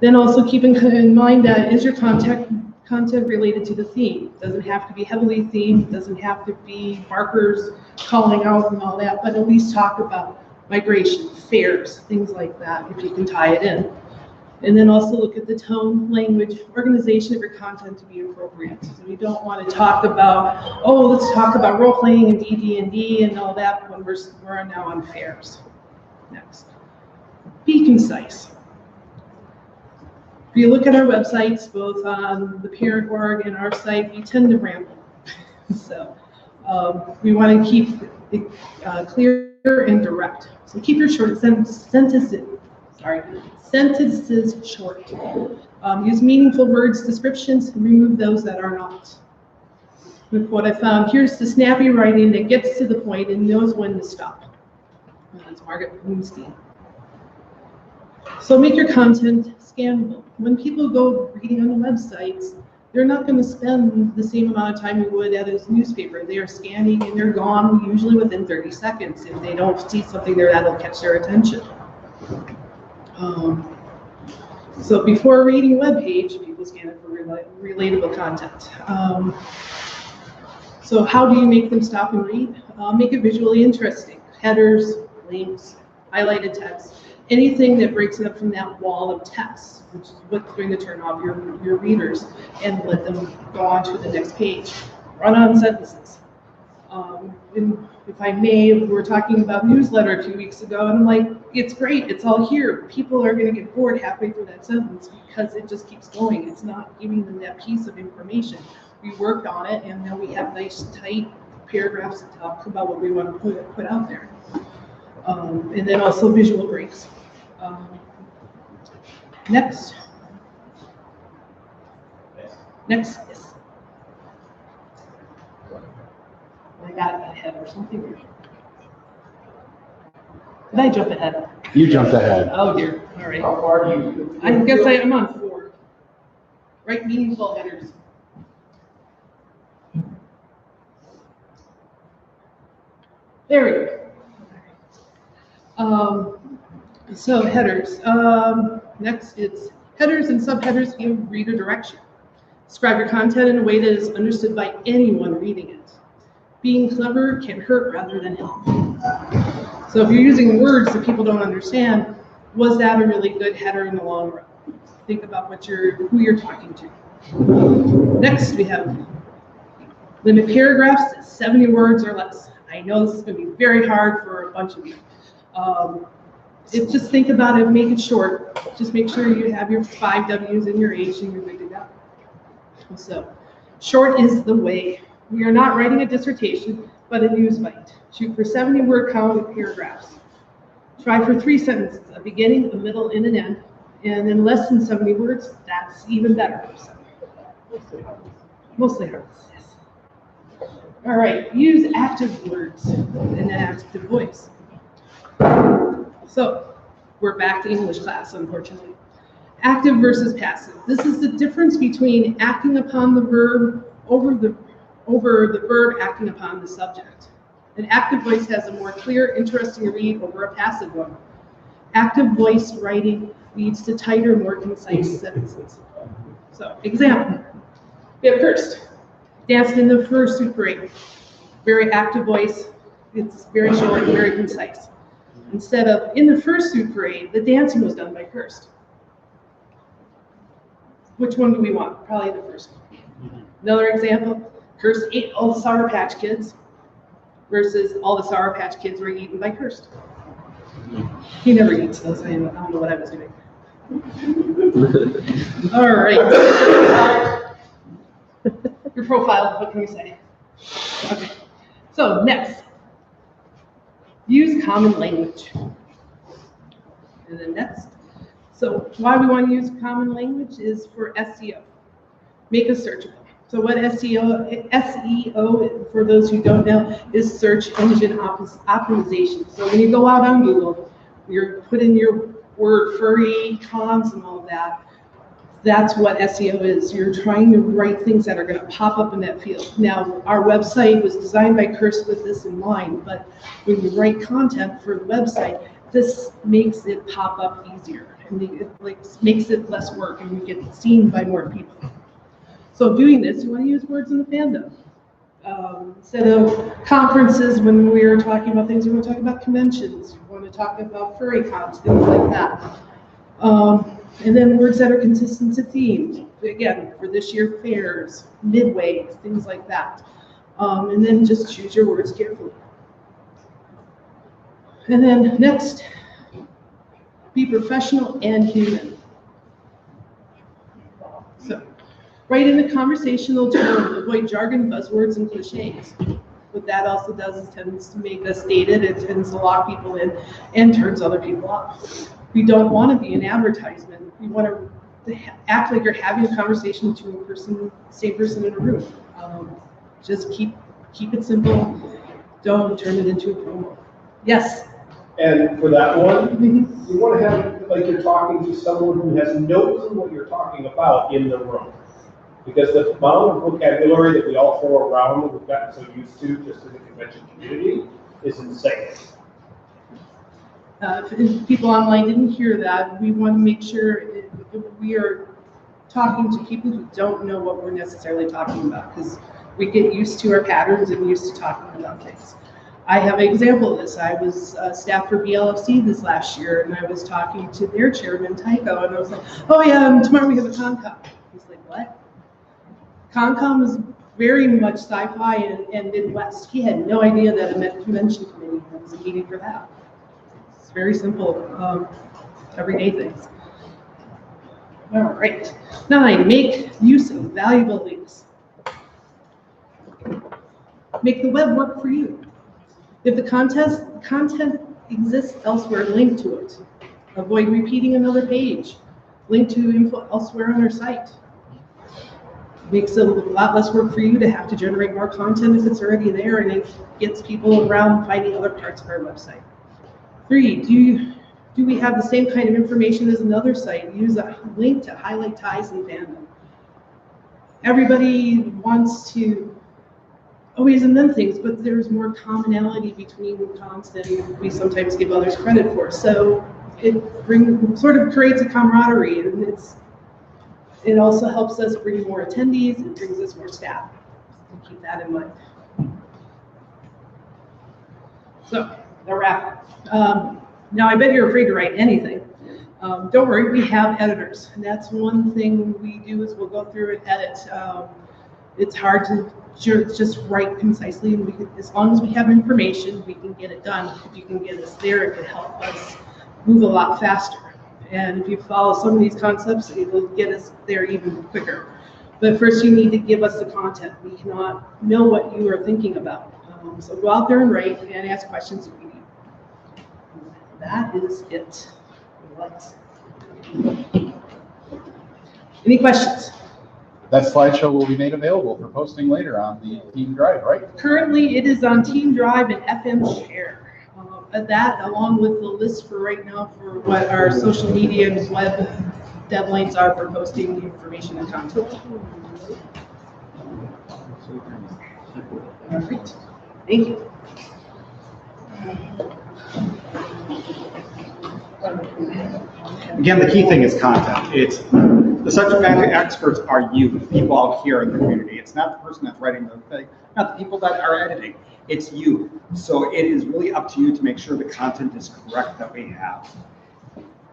Then also keep in mind that is your content related to the theme. It doesn't have to be heavily themed, it doesn't have to be markers calling out and all that, but at least talk about migration, fairs, things like that, if you can tie it in. And then also look at the tone, language, organization of your content to be appropriate. So we don't want to talk about, oh, let's talk about role playing and DD&D and all that when we're now on fairs. Next. Be concise. If you look at our websites, both on the parent org and our site, we tend to ramble. So We want to keep it clear and direct. So keep your short sentences short. Use meaningful words, descriptions, and remove those that are not. Look what I found. Here's the snappy writing that gets to the point and knows when to stop. That's Margaret Bloomstein. So make your content scannable. When people go reading on the websites, they're not going to spend the same amount of time you would at a newspaper. They are scanning and they're gone usually within 30 seconds. If they don't see something there, that'll catch their attention. So before reading a web page, people scan it for relatable content. So how do you make them stop and read? Make it visually interesting. Headers, links, highlighted text, anything that breaks it up from that wall of text, which is what's going to turn off your readers and let them go on to the next page. Run-on sentences. And if I may, we were talking about newsletter a few weeks ago, and I'm like, it's great, it's all here. People are going to get bored halfway through that sentence because it just keeps going. It's not giving them that piece of information. We worked on it, and now we have nice, tight paragraphs that talk about what we want to put out there. And then also visual breaks. Next. Yes. I got ahead or something. Did I jump ahead? You jumped ahead. Oh dear. All right. How far do you? I guess I'm on 4. Write meaningful headers. There we go. So headers. Next, it's headers and subheaders give reader direction. Describe your content in a way that is understood by anyone reading it. Being clever can hurt rather than help. So if you're using words that people don't understand, was that a really good header in the long run? Think about who you're talking to. Next, we have limit paragraphs to 70 words or less. I know this is going to be very hard for a bunch of you. Just think about it, make it short. Just make sure you have your 5 W's in your H and you're good to go. So, short is the way. We are not writing a dissertation, but a news bite. Shoot for 70 word count with paragraphs. Try for 3 sentences, a beginning, a middle, and an end. And then less than 70 words, that's even better. Mostly hard. Yes. All right, use active words and an active voice. So, we're back to English class, unfortunately. Active versus passive. This is the difference between acting upon the verb over the verb acting upon the subject. An active voice has a more clear, interesting read over a passive one. Active voice writing leads to tighter, more concise sentences. So, example. We have Kirst. Danced in the fursuit parade. Very active voice. It's very short and very concise. Instead of in the fursuit parade, the dancing was done by Kirst. Which one do we want? Probably the first one. Another example, Kirst ate all the Sour Patch Kids versus all the Sour Patch Kids were eaten by Kirst. He never eats those. I don't know what I was doing. All right. Your profile, what can we say? Okay. So next, use common language. And then next. So why we want to use common language is for SEO. Make it searchable. So what SEO, for those who don't know, is search engine optimization. So when you go out on Google, you're putting your word furry, cons, and all of that. That's what SEO is. You're trying to write things that are going to pop up in that field. Now, our website was designed by Kirst with this in mind, but when you write content for the website, this makes it pop up easier. And it makes it less work and you get seen by more people. So doing this, you want to use words in the fandom. Instead of conferences, when we were talking about things, we want to talk about conventions. We want to talk about furry cons, things like that. And then words that are consistent to themes. Again, for this year, fairs, midways, things like that. And then just choose your words carefully. And then next, be professional and human. So, write in a conversational tone, avoid jargon, buzzwords, and cliches. What that also does is tends to make us dated, it tends to lock people in and turns other people off. We don't want to be an advertisement. We want to act like you're having a conversation with the same person in a room. Just keep it simple. Don't turn it into a promo. Yes? And for that one, you want to have it like you're talking to someone who has no clue what you're talking about in the room. Because the amount of vocabulary that we all throw around that we've gotten so used to just in the convention community is insane. If people online didn't hear that, we want to make sure we are talking to people who don't know what we're necessarily talking about, because we get used to our patterns and used to talking about things. I have an example of this. I was staff for BLFC this last year, and I was talking to their chairman, Tycho, and I was like, oh yeah, tomorrow we have a ConCom. He's like, what? ConCom is very much sci-fi and Midwest. He had no idea that a convention committee was a meeting for that. It's very simple, everyday things. All right. 9, make use of valuable links. Make the web work for you. If the content exists elsewhere, link to it. Avoid repeating another page. Link to info elsewhere on our site. Makes it a lot less work for you to have to generate more content if it's already there, and it gets people around finding other parts of our website. 3, do we have the same kind of information as another site? Use a link to highlight ties and fandom. Everybody wants to always invent things, but there's more commonality between cons than we sometimes give others credit for. So it sort of creates a camaraderie, and it also helps us bring more attendees and brings us more staff. So keep that in mind. So, the wrap up. Now, I bet you're afraid to write anything. Don't worry, we have editors. And that's one thing we do is we'll go through and edit. It's hard to just write concisely. And as long as we have information, we can get it done. If you can get us there, it can help us move a lot faster. And if you follow some of these concepts, it will get us there even quicker. But first, you need to give us the content. We cannot know what you are thinking about. So go out there and write and ask questions if you need. That is it. Any questions? That slideshow will be made available for posting later on the Team Drive, right? Currently, it is on Team Drive and FM Share. That, along with the list for right now for what our social media and web deadlines are for posting information and content. All right. Thank you. Again, the key thing is content. It's the subject matter experts are you, the people out here in the community. It's not the person that's writing the thing, not the people that are editing. It's you. So it is really up to you to make sure the content is correct that we have.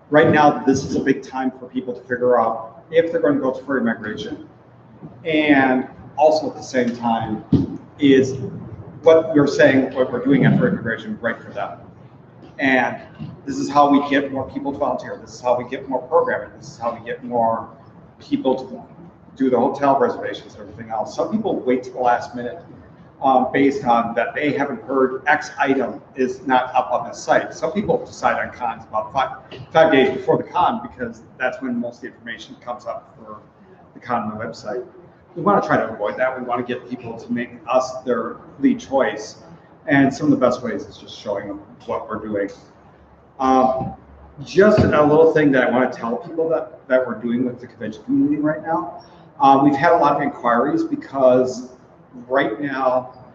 Right now, this is a big time for people to figure out if they're going to go to furry migration. And also at the same time is what you're saying, what we're doing at furry migration, right for them. And this is how we get more people to volunteer. This is how we get more programming. This is how we get more people to do the hotel reservations and everything else. Some people wait to the last minute based on that they haven't heard X item is not up on the site. Some people decide on cons about five days before the con because that's when most of the information comes up for the con on the website. We want to try to avoid that. We want to get people to make us their lead choice. And some of the best ways is just showing them what we're doing. Just a little thing that I want to tell people that we're doing with the convention community right now. We've had a lot of inquiries because right now,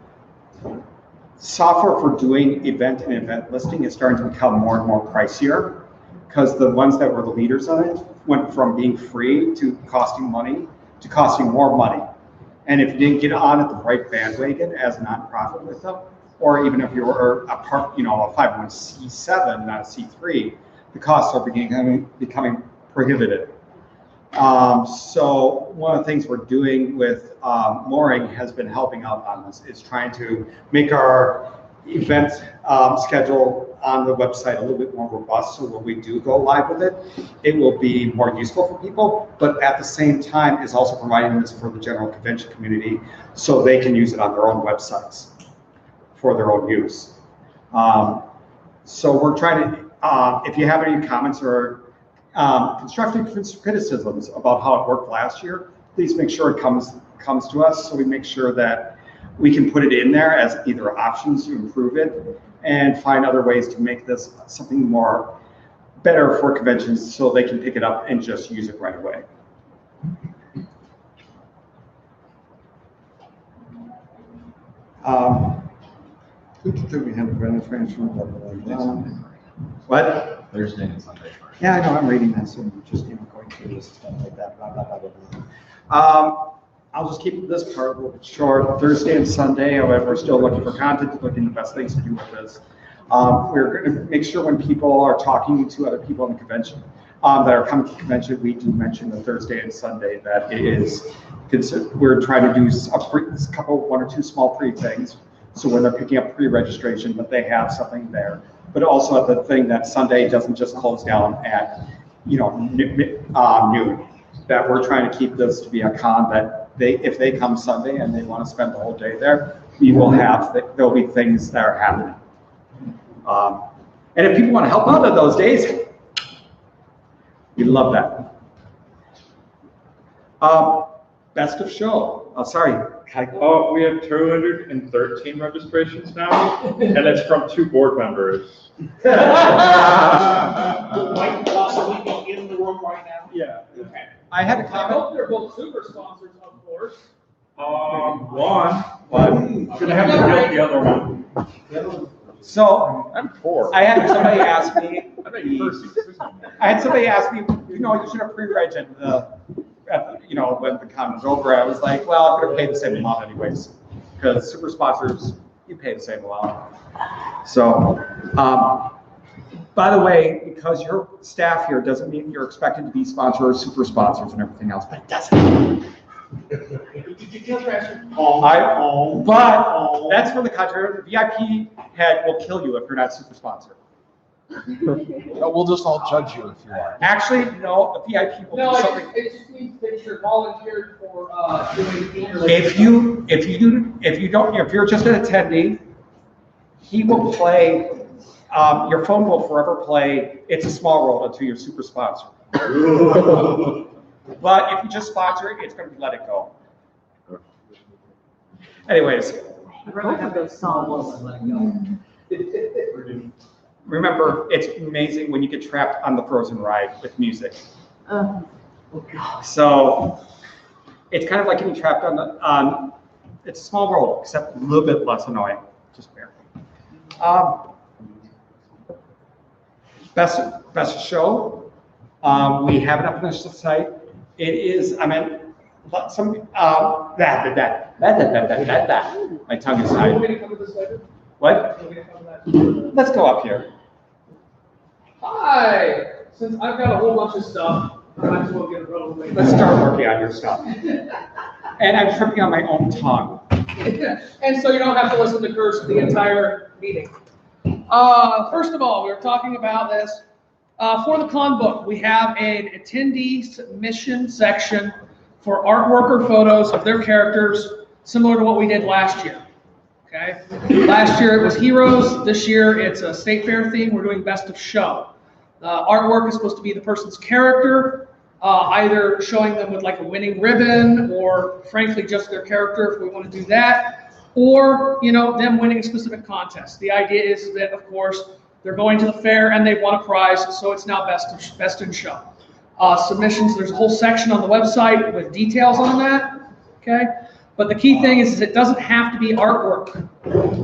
software for doing event and event listing is starting to become more and more pricier because the ones that were the leaders on it went from being free to costing money to costing more money. And if you didn't get on at the right bandwagon as a nonprofit with them, or even if you were a part, a 501c7, not a C3, the costs are becoming prohibitive. So one of the things we're doing with Mooring has been helping out on this, is trying to make our event schedule on the website a little bit more robust, so when we do go live with it, it will be more useful for people, but at the same time is also providing this for the general convention community so they can use it on their own websites. for their own use. So we're trying to, if you have any comments or constructive criticisms about how it worked last year, please make sure it comes to us, so we make sure that we can put it in there as either options to improve it and find other ways to make this something more better for conventions so they can pick it up and just use it right away. What? Thursday and Sunday. Yeah, I know, I'm reading this and just, going through this stuff like that, blah, blah, blah, blah, blah. I'll just keep this part a little bit short. Thursday and Sunday, however, we're still looking for content, looking at the best things to do with this. We're going to make sure when people are talking to other people in the convention, that are coming to the convention, we do mention the Thursday and Sunday that it is, we're trying to do one or two small pre-things. So when they're picking up pre-registration, but they have something there. But also the thing that Sunday doesn't just close down at, noon. That we're trying to keep this to be a con that if they come Sunday and they want to spend the whole day there, there'll be things that are happening. And if people want to help out on those days, we love that. Best of show. Oh, sorry. Oh, we have 213 registrations now, and it's from 2 board members. Might possibly be in the room right now. Yeah. Okay. I had a I comment. hope they're both super sponsors, of course. One, but gonna have to get the other one. So I'm poor. I had somebody ask me. I bet you first. I had somebody ask me, you should have pre-reg when the con was over. I was like, well, I'm going to pay the same amount anyways, because super sponsors, you pay the same amount. So, by the way, because your staff here doesn't mean you're expected to be sponsors, super sponsors, and everything else, but it doesn't. But that's for the contrary. The VIP head will kill you if you're not super sponsor. No, we'll just all judge you if you are. Actually, no, the VIP will No, do something. it just means that you're volunteered for doing theater. If you're just an attendee, he will play. Your phone will forever play "It's a Small World" until you're super sponsor. But if you just sponsor it, it's going to be Let It Go. Anyways, Both of those songs. remember, it's amazing when you get trapped on the Frozen ride with music. So it's kind of like getting trapped on It's a Small World, except a little bit less annoying, just barely. Best show. We have it up on the site. It is, my tongue is tied. What? Let's go up here. Hi, since I've got a whole bunch of stuff, I might as well get it rolling. away. Let's start working on your stuff. And I'm tripping on my own tongue. And so you don't have to listen to curse the entire meeting. First of all, we were talking about this. For the con book, we have an attendee submission section for artwork or photos of their characters, similar to what we did last year. Okay? Last year it was heroes. This year it's a state fair theme. We're doing best of show. Artwork is supposed to be the person's character, either showing them with like a winning ribbon or frankly just their character if we want to do that, or them winning a specific contest. The idea is that, of course, they're going to the fair and they won a prize, so it's now best in show. Submissions, there's a whole section on the website with details on that, okay? But the key thing is it doesn't have to be artwork.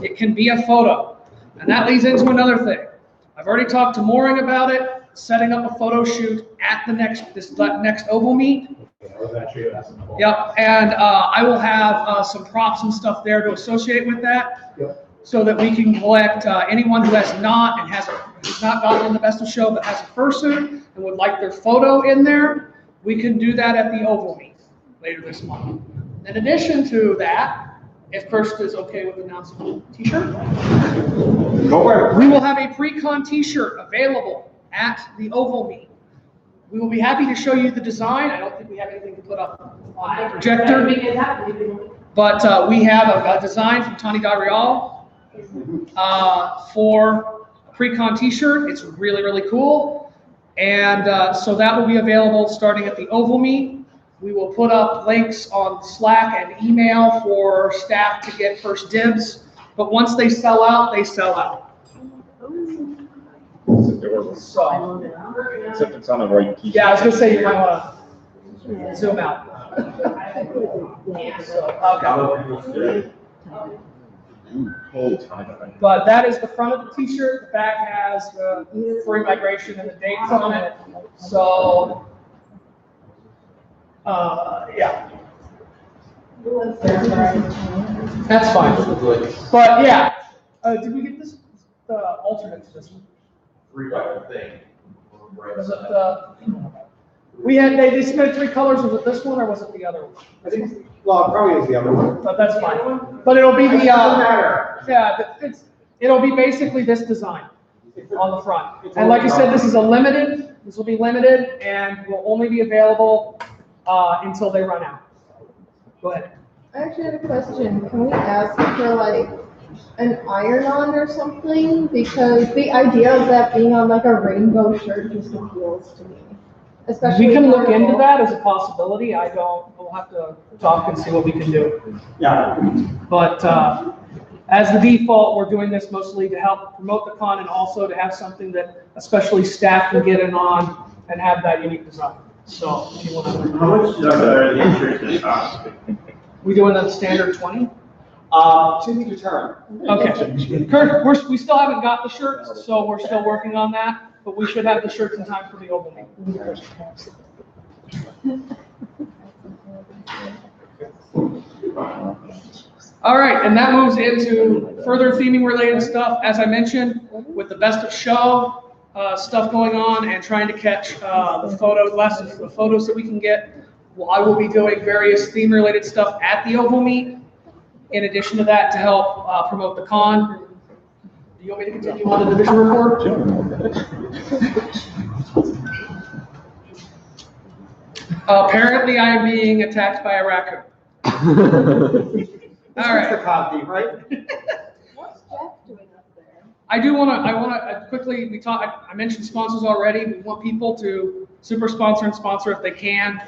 It can be a photo. And that leads into another thing. I've already talked to Mooring about it, setting up a photo shoot at the next Oval Meet. Yep, and I will have some props and stuff there to associate with that, so that we can collect anyone who has not gotten in the best of show but has a fursuit and would like their photo in there. We can do that at the Oval Meet later this month. In addition to that, if Kirst is okay with announcing a t-shirt, we will have a pre-con t-shirt available at the Oval Meet. We will be happy to show you the design. I don't think we have anything to put up on the projector, but we have a design from Tony Darial for pre-con t-shirt. It's really, really cool. And so that will be available starting at the Oval Meet. We will put up links on Slack and email for staff to get first dibs. But once they sell out, they sell out. It's adorable. So, Except it's on a white t-shirt. yeah, I was gonna say you might want to zoom out. So, okay. But that is the front of the t-shirt. The back has the Furry migration and the dates on it. So, yeah. That's fine. But yeah, did we get this, the alternate to this one? Was it we had, they submitted 3 colors, was it this one or was it the other one? I think, well, probably is the other one. But that's fine. But it'll be the, it'll be basically this design on the front. And like I said, this will be limited and will only be available until they run out. Go ahead. I actually had a question. Can we ask for like an iron-on or something? Because the idea of that being on like a rainbow shirt just appeals to me. Especially We can look into that as a possibility. We'll have to talk and see what we can do. Yeah. But as the default, we're doing this mostly to help promote the con and also to have something that especially staff can get in on and have that unique design. So if you want to. How much are the insurance cost? We doing the standard 20? To be determined. Okay. Kurt, we still haven't got the shirts, so we're still working on that, but we should have the shirts in time for the Oval Meet. All right, and that moves into further theming related stuff, as I mentioned, with the best of show stuff going on and trying to catch the photos that we can get. Well, I will be doing various theme related stuff at the Oval Meet. In addition to that, to help promote the con. Do you want me to continue on the division report? Apparently, I am being attacked by a raccoon. All right. Mr. Cosby, right? What's Jeff doing up there? I want to quickly, I mentioned sponsors already. We want people to super sponsor and sponsor if they can.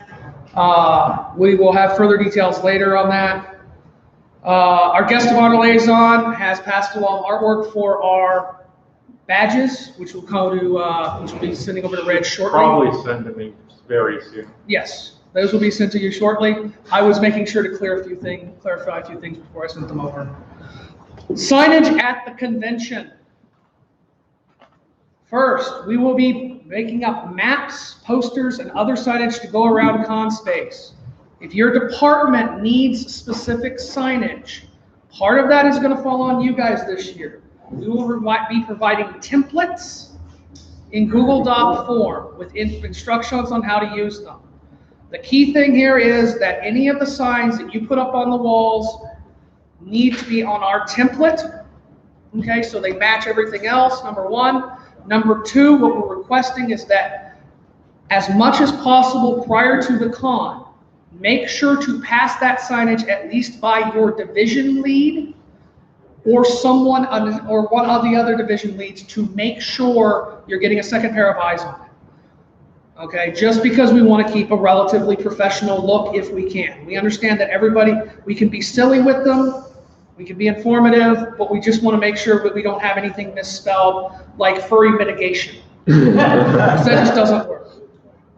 We will have further details later on that. Our guest of honor liaison has passed along artwork for our badges, which will go to, which will be sending over to Red shortly. Probably send to me very soon. Yes, those will be sent to you shortly. I was making sure to clarify a few things before I sent them over. Signage at the convention. First, we will be making up maps, posters, and other signage to go around con space. If your department needs specific signage, part of that is going to fall on you guys this year. We will be providing templates in Google Doc form with instructions on how to use them. The key thing here is that any of the signs that you put up on the walls need to be on our template. Okay, so they match everything else, number one. Number two, what we're requesting is that as much as possible prior to the con, make sure to pass that signage at least by your division lead or someone or one of the other division leads to make sure you're getting a second pair of eyes on it. Okay, just because we want to keep a relatively professional look if we can. We understand that we can be silly with them, we can be informative, but we just want to make sure that we don't have anything misspelled like furry mitigation. That just doesn't work.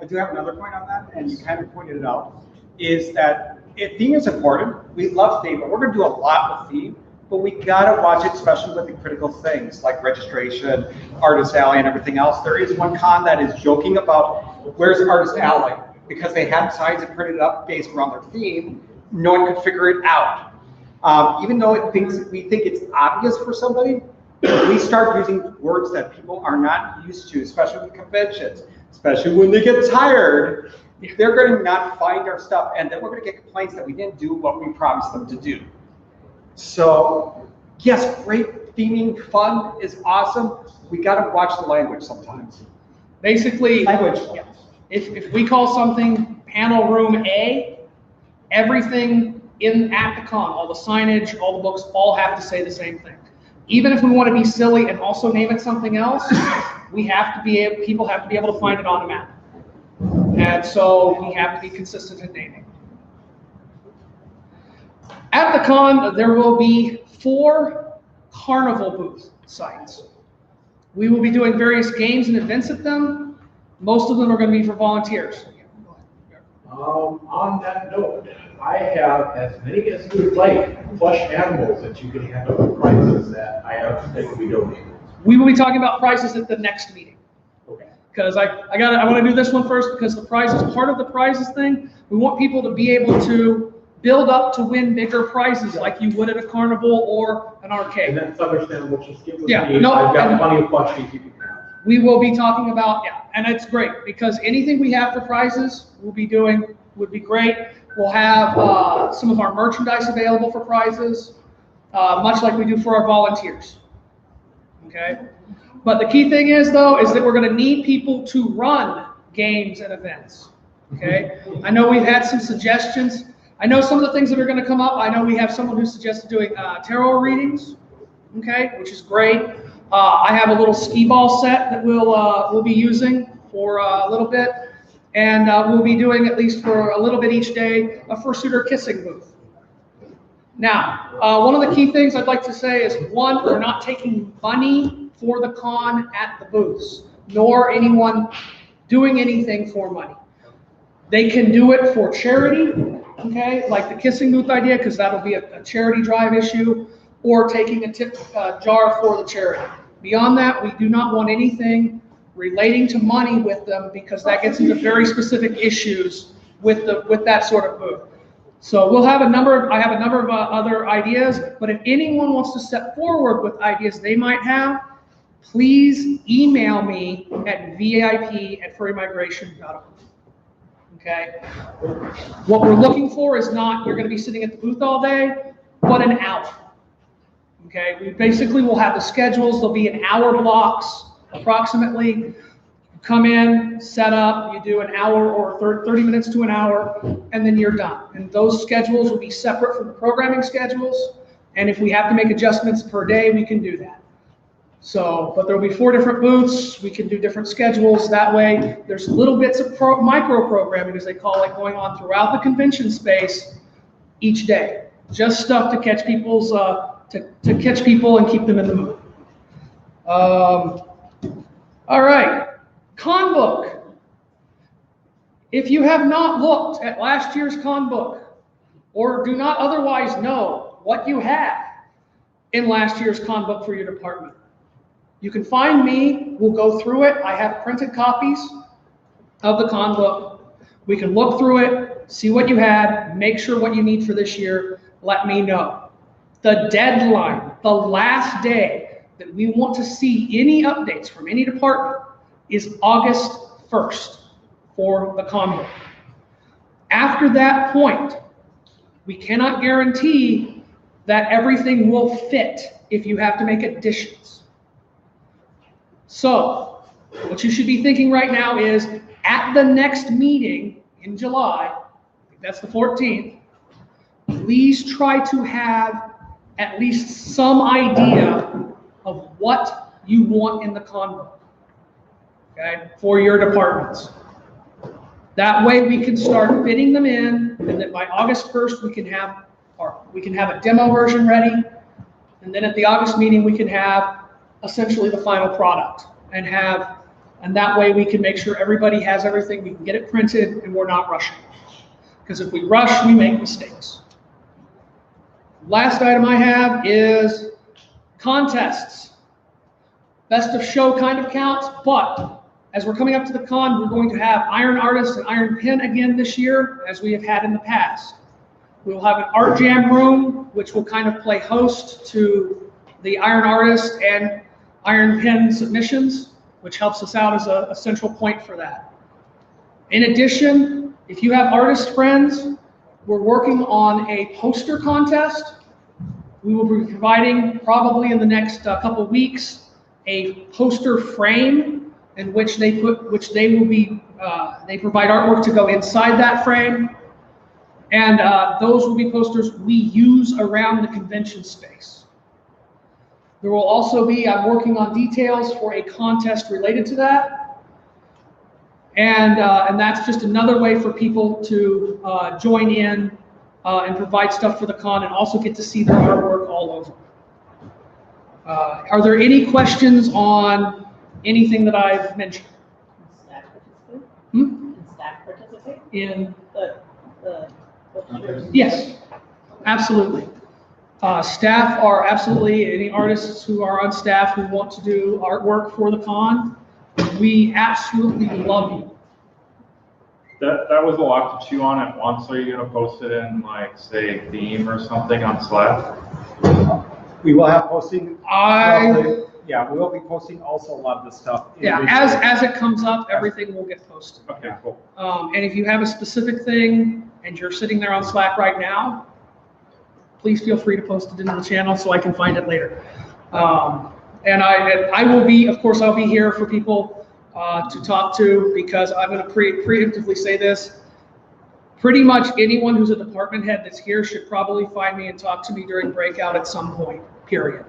I do have another point on that, and you kind of pointed it out, is that theme is important. We love theme, but we're going to do a lot with theme, but we got to watch it, especially with the critical things like registration, Artist Alley, and everything else. There is one con that is joking about where's Artist Alley, because they had signs that printed up based around their theme. No one could figure it out. Even though we think it's obvious for somebody, we start using words that people are not used to, especially with conventions, especially when they get tired. They're going to not find our stuff, and then we're going to get complaints that we didn't do what we promised them to do. So, yes, great theming, fun is awesome. We got to watch the language sometimes. Basically, Language. if we call something panel room A, everything at the con, all the signage, all the books, all have to say the same thing. Even if we want to be silly and also name it something else, people have to be able to find it on a map. And so we have to be consistent in naming. At the con, there will be 4 carnival booth sites. We will be doing various games and events at them. Most of them are going to be for volunteers. On that note, I have as many as you would like plush animals that you can have at prices that I have that can be donated. We will be talking about prizes at the next meeting. Okay. Because I want to do this one first because the prizes, part of the prizes thing, we want people to be able to build up to win bigger prizes like you would at a carnival or an arcade. And that's understandable, just give us Yeah, the, no, I've got and- plenty of plushies you can have. We will be talking about, and it's great because anything we have for prizes we'll be doing would be great. We'll have some of our merchandise available for prizes, much like we do for our volunteers. Okay? But the key thing is, though, is that we're going to need people to run games and events. Okay? I know we've had some suggestions. I know some of the things that are going to come up. I know we have someone who suggested doing tarot readings, okay, which is great. I have a little skee ball set that we'll be using for a little bit, and we'll be doing at least for a little bit each day a fursuiter kissing booth. Now, one of the key things I'd like to say is, one, we're not taking money for the con at the booths, nor anyone doing anything for money. They can do it for charity, okay, like the kissing booth idea, because that'll be a charity drive issue, or taking a tip jar for the charity. Beyond that, we do not want anything relating to money with them because that gets into very specific issues with that sort of booth. So I have a number of other ideas, but if anyone wants to step forward with ideas they might have, please email me at vip@furrymigration.org. Okay? What we're looking for is not you're going to be sitting at the booth all day, but an hour. Okay? We basically will have the schedules. There'll be an hour blocks approximately. You come in, set up, you do an hour or 30 minutes to an hour, and then you're done. And those schedules will be separate from the programming schedules. And if we have to make adjustments per day, we can do that. So, but there'll be 4 different booths. We can do different schedules. That way, there's little bits of micro programming, as they call it, going on throughout the convention space each day. Just stuff to catch people's to catch people and keep them in the mood. All right, con book. If you have not looked at last year's con book, or do not otherwise know what you had in last year's con book for your department, you can find me. We'll go through it. I have printed copies of the con book. We can look through it, see what you had, make sure what you need for this year. Let me know. The deadline, the last day that we want to see any updates from any department is August 1st for the con book. After that point, we cannot guarantee that everything will fit if you have to make additions. So, what you should be thinking right now is, at the next meeting in July, I think that's the 14th, please try to have at least some idea of what you want in the con book, okay, for your departments. That way we can start fitting them in, and then by August 1st we can have a demo version ready, and then at the August meeting we can have essentially the final product, and that way we can make sure everybody has everything, we can get it printed, and we're not rushing. Because if we rush, we make mistakes. Last item I have is contests. Best of show kind of counts, but as we're coming up to the con, we're going to have Iron Artist and Iron Pen again this year, as we have had in the past. We will have an art jam room, which will kind of play host to the Iron Artist and Iron Pen submissions, which helps us out as a central point for that. In addition, if you have artist friends, we're working on a poster contest. We will be providing, probably in the next couple of weeks, a poster frame in which they provide artwork to go inside that frame. And those will be posters we use around the convention space. There will also be, I'm working on details for a contest related to that. And that's just another way for people to join in and provide stuff for the con and also get to see their artwork all over. Are there any questions on anything that I've mentioned? Staff participate? Hmm? Can staff participate? In The Yes, absolutely. Staff are absolutely, any artists who are on staff who want to do artwork for the con, we absolutely love you. That was a lot to chew on at once. Are you gonna post it in like, say, theme or something on Slack? We will have posting. I- Yeah, we will be posting also a lot of this stuff. Yeah, as it comes up, everything will get posted. Okay, cool. And if you have a specific thing and you're sitting there on Slack right now, please feel free to post it into the channel so I can find it later. And I will be, of course, I'll be here for people to talk to, because I'm going to preemptively say this. Pretty much anyone who's a department head that's here should probably find me and talk to me during breakout at some point, period.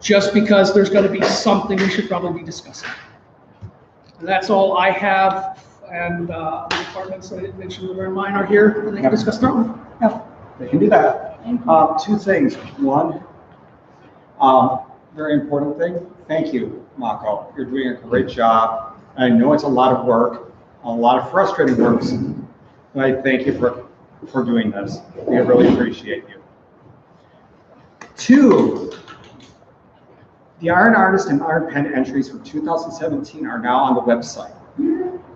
Just because there's going to be something we should probably be discussing. And that's all I have, and the departments I didn't mention that are mine are here, and they can discuss their own. Yeah. They can do that. Two things. One, very important thing. Thank you, Mako. You're doing a great job. I know it's a lot of work, a lot of frustrating work. And I thank you for doing this. We really appreciate you. Two, the Iron Artist and Iron Pen entries for 2017 are now on the website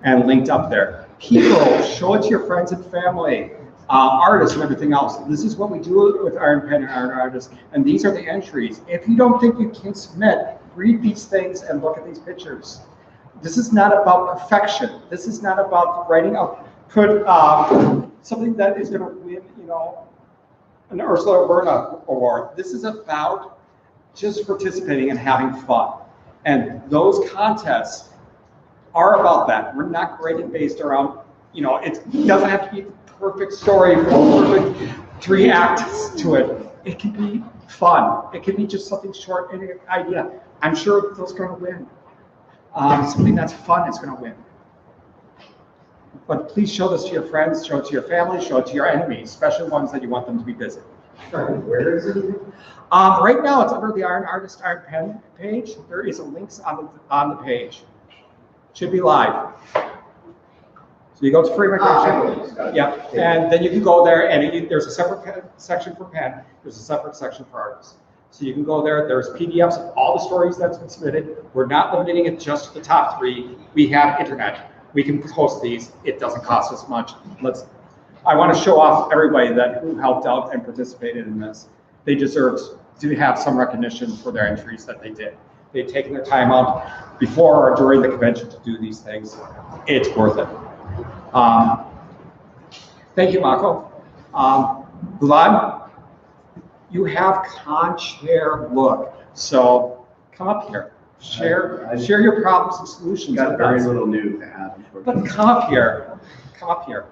and linked up there. People, show it to your friends and family, artists and everything else. This is what we do with Iron Pen and Iron Artist, and these are the entries. If you don't think you can submit, read these things and look at these pictures. This is not about perfection. This is not about writing up, something that is going to win, an Ursula Werner award. This is about just participating and having fun. And those contests are about that. We're not grading based around, it doesn't have to be the perfect story, perfect 3 acts to it. It can be fun. It can be just something short and an idea. I'm sure those are going to win. Something that's fun is going to win. But please show this to your friends, show it to your family, show it to your enemies, especially ones that you want them to be busy. Where is it? Right now, it's under the Iron Artist Iron Pen page. There is a link on the page. Should be live. So you go to free recognition. Yeah, and then you can go there, and there's a separate section for pen. There's a separate section for artists. So you can go there. There's PDFs of all the stories that's been submitted. We're not limiting it just to the top 3. We have internet. We can post these. It doesn't cost us much. I want to show off everybody who helped out and participated in this. They deserve to have some recognition for their entries that they did. They've taken their time out before or during the convention to do these things. It's worth it. Thank you, Mako. Gulad, you have con chair look, so come up here. Share your problems and solutions. Got very little new to add. But come up here. Come up here.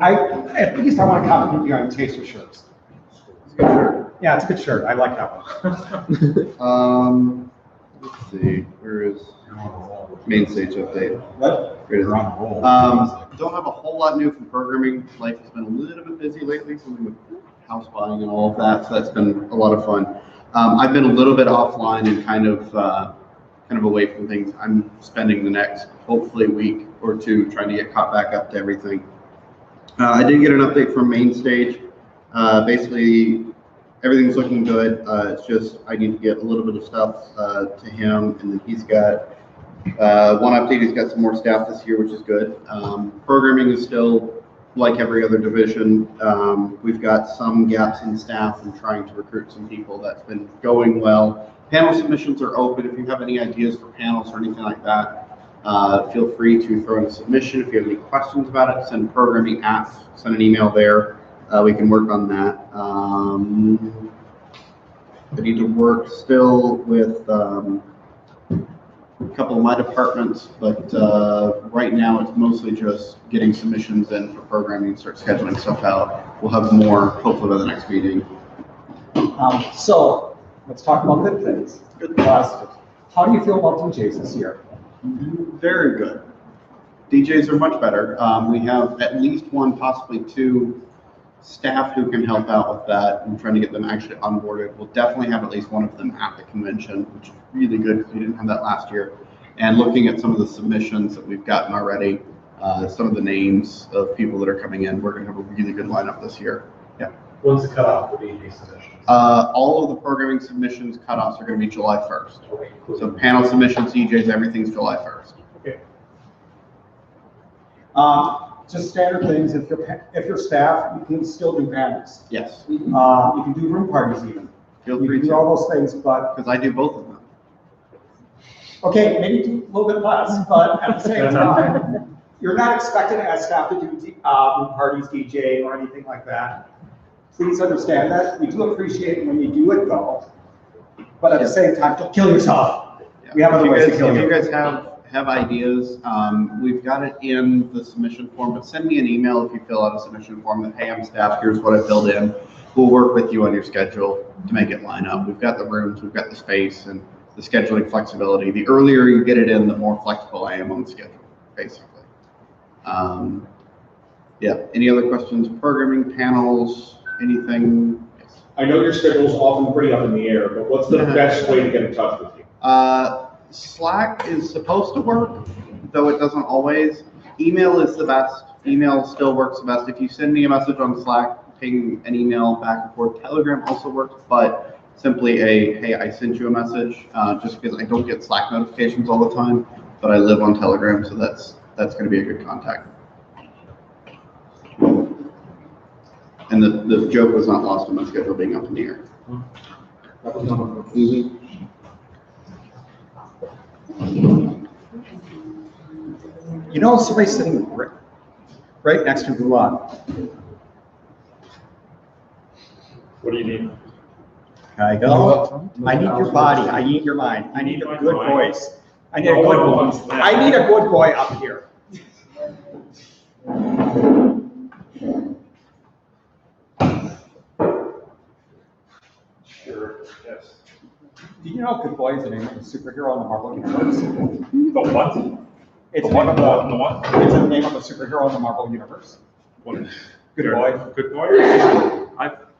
At least I want to compliment you on taste your shirts. It's a good shirt. Yeah, it's a good shirt. I like that one. Let's see, where is main stage update? What? Here it is. Don't have a whole lot new from programming. Life has been a little bit busy lately, something with house buying and all of that, so that's been a lot of fun. I've been a little bit offline and kind of away from things. I'm spending the next, hopefully, week or 2 trying to get caught back up to everything. I did get an update from main stage. Basically, everything's looking good. It's just I need to get a little bit of stuff to him, and then he's got one update. He's got some more staff this year, which is good. Programming is still like every other division. We've got some gaps in staff and trying to recruit some people. That's been going well. Panel submissions are open. If you have any ideas for panels or anything like that, feel free to throw in a submission. If you have any questions about it, send programming at, send an email there. We can work on that. I need to work still with a couple of my departments, but right now it's mostly just getting submissions in for programming and start scheduling stuff out. We'll have more hopefully by the next meeting. So let's talk about good things. Good positive. How do you feel about DJs this year? Very good. DJs are much better. We have at least one, possibly two staff who can help out with that. I'm trying to get them actually onboarded. We'll definitely have at least one of them at the convention, which is really good because we didn't have that last year. And looking at some of the submissions that we've gotten already, some of the names of people that are coming in, we're going to have a really good lineup this year. Yeah. When's the cutoff for DJ submissions? All of the programming submissions cutoffs are going to be July 1st. Okay, So panel submissions, DJs, everything's July 1st. Okay. Just standard things. If you're staff, you can still do panels. Yes. You can do room parties even. Feel You free can do to, all those things, but because I do both of them. okay, maybe do a little bit less, but at the same time, you're not expected as staff to do room parties, DJ, or anything like that. Please understand that. We do appreciate it when you do it though, but at the same time, don't kill yourself. Yeah. We have other ways to kill If you. you guys have ideas, we've got it in the submission form, but send me an email if you fill out a submission form that, hey, I'm staff, here's what I filled in. We'll work with you on your schedule to make it line up. We've got the rooms, we've got the space, and the scheduling flexibility. The earlier you get it in, the more flexible I am on the schedule, basically. Yeah, any other questions? Programming, panels, anything? Yes. I know your schedule is often pretty up in the air, but what's the best way to get in touch with you? Slack is supposed to work, though it doesn't always. Email is the best. Email still works the best. If you send me a message on Slack, ping an email back and forth. Telegram also works, but simply hey, I sent you a message, just because I don't get Slack notifications all the time, but I live on Telegram, so that's going to be a good contact. And the joke was not lost on my schedule being up in the air. Mm-hmm. You know, somebody's sitting right next to Ruan. What do you need? I go. I need your body. I need your mind. I need a good voice. I need a good boy up here. Sure, yes. Do you know Good Boy is the name of a superhero in the Marvel Universe? The what? It's The what? It's the name of a superhero in the Marvel Universe. What? Good Boy. Good boy?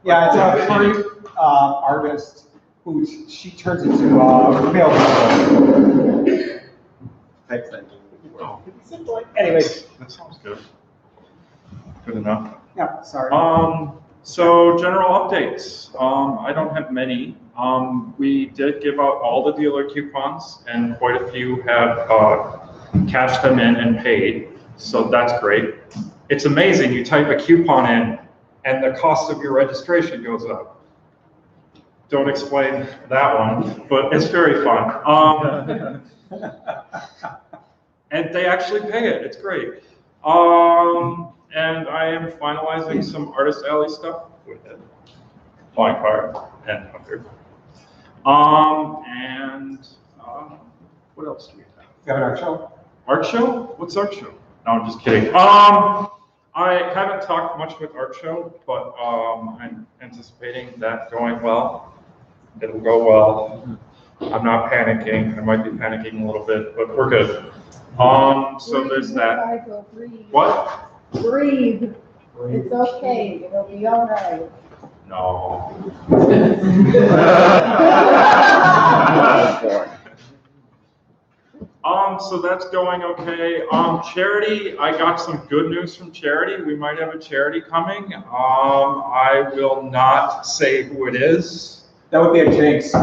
Yeah, it's a furry artist who she turns into male type thing. Oh, Anyway. that sounds good. Good enough. Yeah, sorry. So general updates. I don't have many. We did give out all the dealer coupons, and quite a few have cashed them in and paid. So that's great. It's amazing. You type a coupon in, and the cost of your registration goes up. Don't explain that one, but it's very fun. And they actually pay it. It's great. And I am finalizing some Artist Alley stuff with it. Flying Car and Hunter. What else do we have? You have an art show? Art show? What's art show? No, I'm just kidding. I haven't talked much with art show, but I'm anticipating that going well. It'll go well. I'm not panicking. I might be panicking a little bit, but we're good. So there's that. Breathe. What? Breathe. It's okay. It'll be all right. No. So that's going okay. Charity, I got some good news from Charity. We might have a charity coming. I will not say who it is. That would be a jinx.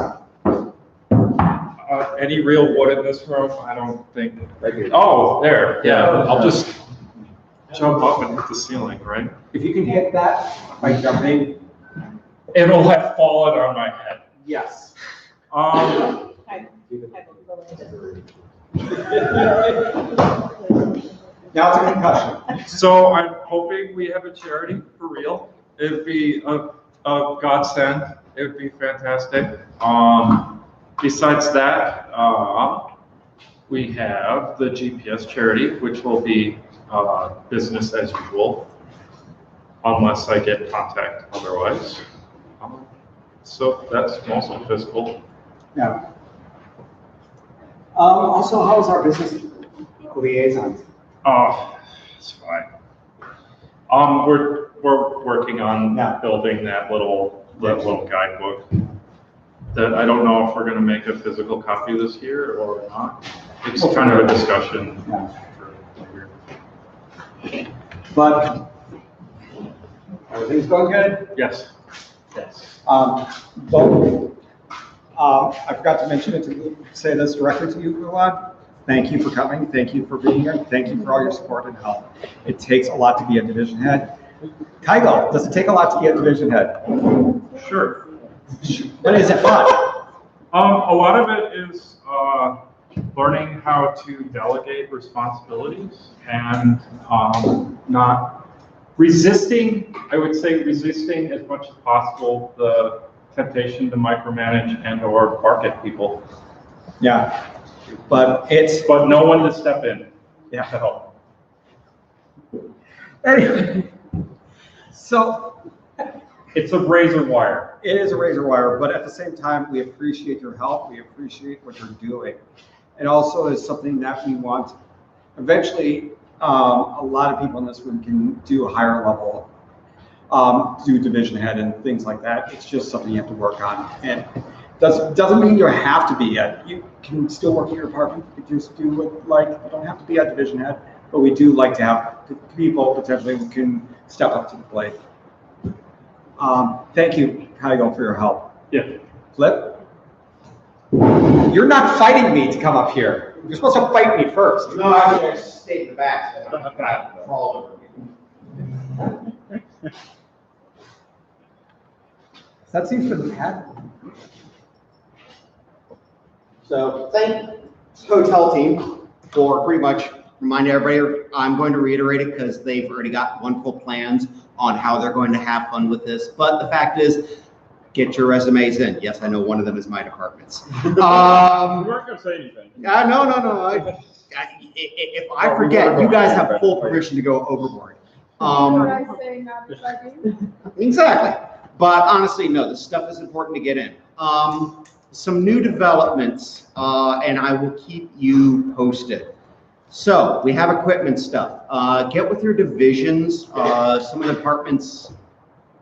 Any real wood in this room? I don't think. Oh, there. Yeah, I'll just jump up and hit the ceiling, right? If you can hit that by jumping. It'll have fallen on my head. Yes. Now it's a concussion. So I'm hoping we have a charity for real. It'd be a godsend it would be fantastic. Besides that, we have the GPS charity, which will be business as usual, unless I get contact otherwise. So that's mostly physical. Yeah. Also, how is our business liaison? Oh, it's fine. We're working on building that little guidebook. That I don't know if we're gonna make a physical copy this year or not. It's kind of a discussion. But everything's going good? Yes. Yes. But I forgot to mention it, to say this directly to you, Luan. Thank you for coming. Thank you for being here. Thank you for all your support and help. It takes a lot to be a division head. Kaigo, does it take a lot to be a division head? Sure. But is it fun? A lot of it is learning how to delegate responsibilities and not resisting, I would say resisting as much as possible the temptation to micromanage and or bark at people. Yeah, but no one to step in. Yeah. To help. Anyway, so it's a razor wire. It is a razor wire, but at the same time, we appreciate your help. We appreciate what you're doing. It also is something that we want. Eventually, a lot of people in this room can do a higher level, do division head and things like that. It's just something you have to work on. And doesn't mean you have to be yet. You can still work in your department. You can just do it like, you don't have to be a division head, but we do like to have people potentially who can step up to the plate. Thank you, Kaigo, for your help. Yeah. Flip? You're not fighting me to come up here. You're supposed to fight me first. No, I was just stay in the back, so I'm not gonna crawl over you. That seems pretty bad. So thank hotel team for pretty much reminding everybody. I'm going to reiterate it because they've already got wonderful plans on how they're going to have fun with this. But the fact is, get your resumes in. Yes, I know one of them is my department's. You weren't gonna say anything. No. If I forget, you guys have full permission to go overboard. What I say, not if I do. Exactly. But honestly, no, this stuff is important to get in. Some new developments, and I will keep you posted. So we have equipment stuff. Get with your divisions. Some of the departments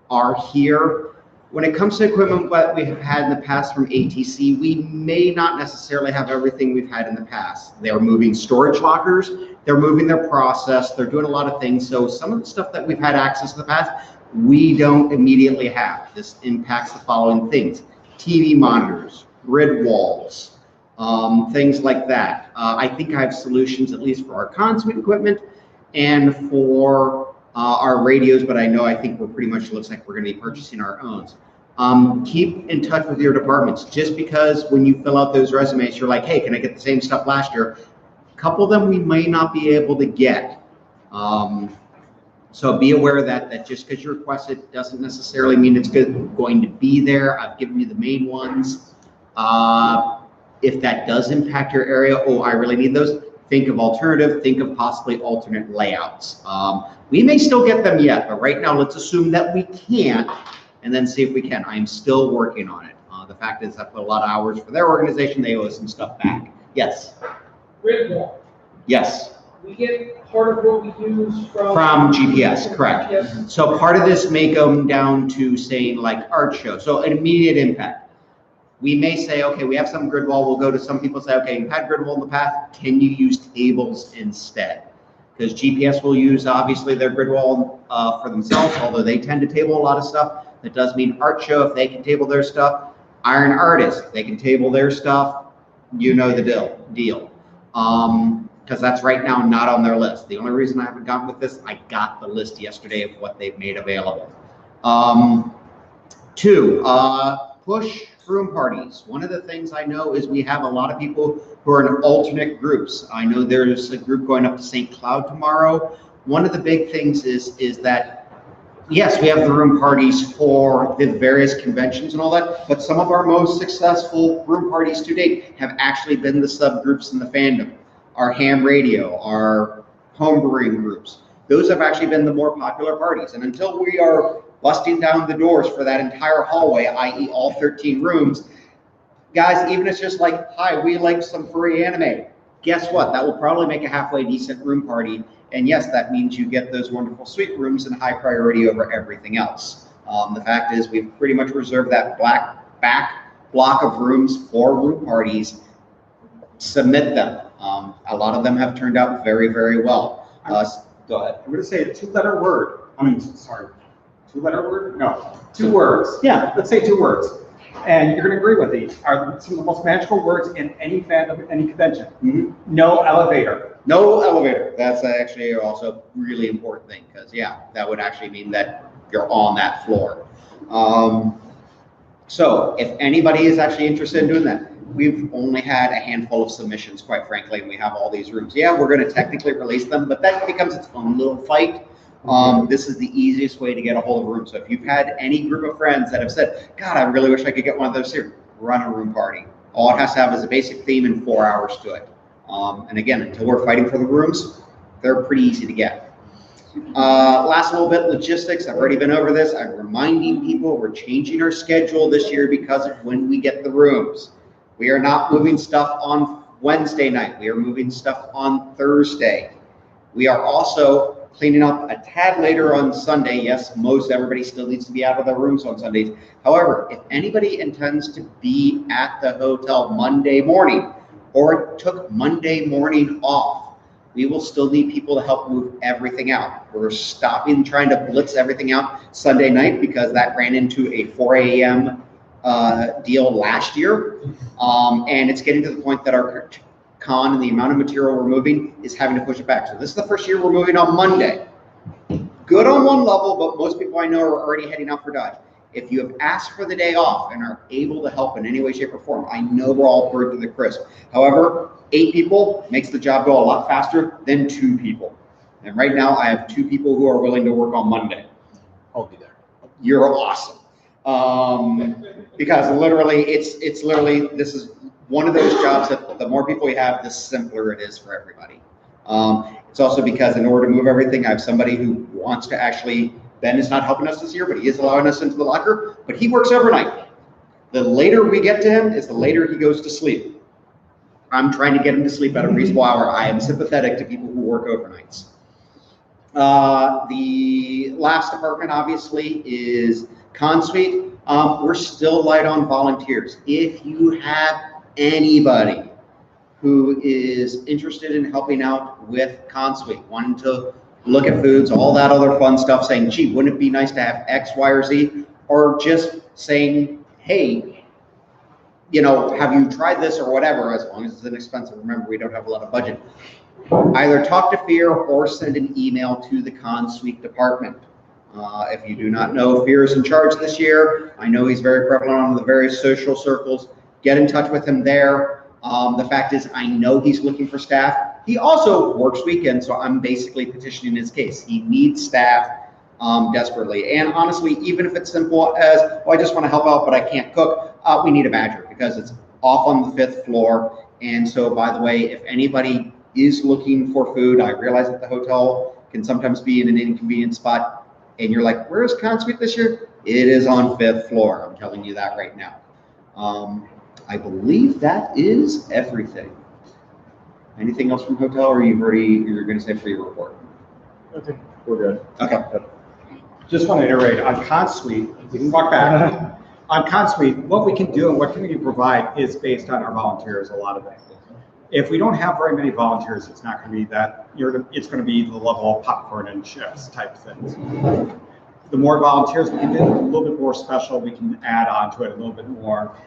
are here. When it comes to equipment that we have had in the past from ATC, we may not necessarily have everything we've had in the past. They're moving storage lockers, they're moving their process, they're doing a lot of things. So some of the stuff that we've had access to in the past, we don't immediately have. This impacts the following things: TV monitors, grid walls, things like that. I think I have solutions at least for our consummate equipment and for our radios, but I think we're pretty much, looks like we're going to be purchasing our own. Keep in touch with your departments. Just because when you fill out those resumes, you're like, hey, can I get the same stuff last year? A couple of them we may not be able to get. So be aware of that just because you request it doesn't necessarily mean it's going to be there. I've given you the main ones. If that does impact your area, oh, I really need those, think of alternative, think of possibly alternate layouts. We may still get them yet, but right now let's assume that we can't and then see if we can. I'm still working on it. The fact is I put a lot of hours for their organization. They owe us some stuff back. Yes? Grid wall. Yes. We get part of what we use From GPS, correct. GPS. So part of this may go down to saying like art show. So an immediate impact. We may say, okay, we have some grid wall. We'll go to some people say, okay, you've had grid wall in the past. Can you use tables instead? Because GPS will use obviously their grid wall for themselves, although they tend to table a lot of stuff. That does mean art show, if they can table their stuff. Iron artist, they can table their stuff. You know the deal. Because that's right now not on their list. The only reason I haven't gotten with this, I got the list yesterday of what they've made available. 2, push room parties. One of the things I know is we have a lot of people who are in alternate groups. I know there's a group going up to St. Cloud tomorrow. One of the big things is that yes, we have the room parties for the various conventions and all that, but some of our most successful room parties to date have actually been the subgroups in the fandom. Our ham radio, our homebrewing groups, those have actually been the more popular parties. And until we are busting down the doors for that entire hallway, i.e. all 13 rooms, guys, even if it's just like, hi, we like some furry anime, guess what? That will probably make a halfway decent room party. And yes, that means you get those wonderful suite rooms and high priority over everything else. The fact is, we've pretty much reserved that back block of rooms for room parties. Submit them. A lot of them have turned out very, very well. Go ahead. I'm gonna say a two-letter word. Two-letter word? No, 2 words. Yeah. Let's say 2 words. And you're gonna agree with these, are some of the most magical words in any fandom, any convention. Mm-hmm. No elevator. No elevator. That's actually also a really important thing, because yeah, that would actually mean that you're on that floor. So if anybody is actually interested in doing that, we've only had a handful of submissions, quite frankly, and we have all these rooms. Yeah, we're going to technically release them, but that becomes its own little fight. This is the easiest way to get a hold of a room. So if you've had any group of friends that have said, God, I really wish I could get one of those here, run a room party. All it has to have is a basic theme and 4 hours to it. And again, until we're fighting for the rooms, they're pretty easy to get. Last little bit, logistics. I've already been over this. I'm reminding people we're changing our schedule this year because of when we get the rooms. We are not moving stuff on Wednesday night. We are moving stuff on Thursday. We are also cleaning up a tad later on Sunday. Yes, most everybody still needs to be out of their rooms on Sundays. However, if anybody intends to be at the hotel Monday morning or took Monday morning off, we will still need people to help move everything out. We're stopping trying to blitz everything out Sunday night because that ran into a 4 a.m. Deal last year. And it's getting to the point that our con and the amount of material we're moving is having to push it back. So this is the first year we're moving on Monday. Good on one level, but most people I know are already heading out for Dodge. If you have asked for the day off and are able to help in any way, shape, or form, I know we're all burned to the crisp. However, 8 people makes the job go a lot faster than 2 people. And right now I have 2 people who are willing to work on Monday. I'll be there. You're awesome. Because literally, it's literally, this is one of those jobs that the more people we have, the simpler it is for everybody. It's also because in order to move everything, I have somebody who wants to actually, Ben is not helping us this year, but he is allowing us into the locker, but he works overnight. The later we get to him is the later he goes to sleep. I'm trying to get him to sleep at a reasonable hour. I am sympathetic to people who work overnights. The last department, obviously, is ConSuite. We're still light on volunteers. If you have anybody who is interested in helping out with ConSuite, wanting to look at foods, all that other fun stuff, saying, gee, wouldn't it be nice to have X, Y, or Z? Or just saying, hey, you know, have you tried this or whatever, as long as it's inexpensive. Remember, we don't have a lot of budget. Either talk to Fear or send an email to the ConSuite department. If you do not know, Fear is in charge this year. I know he's very prevalent on the various social circles. Get in touch with him there. The fact is, I know he's looking for staff. He also works weekends, so I'm basically petitioning his case. He needs staff desperately. And honestly, even if it's simple as, oh, I just want to help out, but I can't cook, we need a badger because it's off on the 5th floor. And so, by the way, if anybody is looking for food, I realize that the hotel can sometimes be in an inconvenient spot, and you're like, where's ConSuite this year? It is on 5th floor. I'm telling you that right now. I believe that is everything. Anything else from hotel, or you're going to say for your report? I think we're good. Okay. Just want to iterate on ConSuite. We can walk back. On ConSuite, what we can do and what can we provide is based on our volunteers. A lot of it. If we don't have very many volunteers, it's not going to be that. It's going to be the level of popcorn and chips type things. The more volunteers we can do, a little bit more special. We can add on to it a little bit more.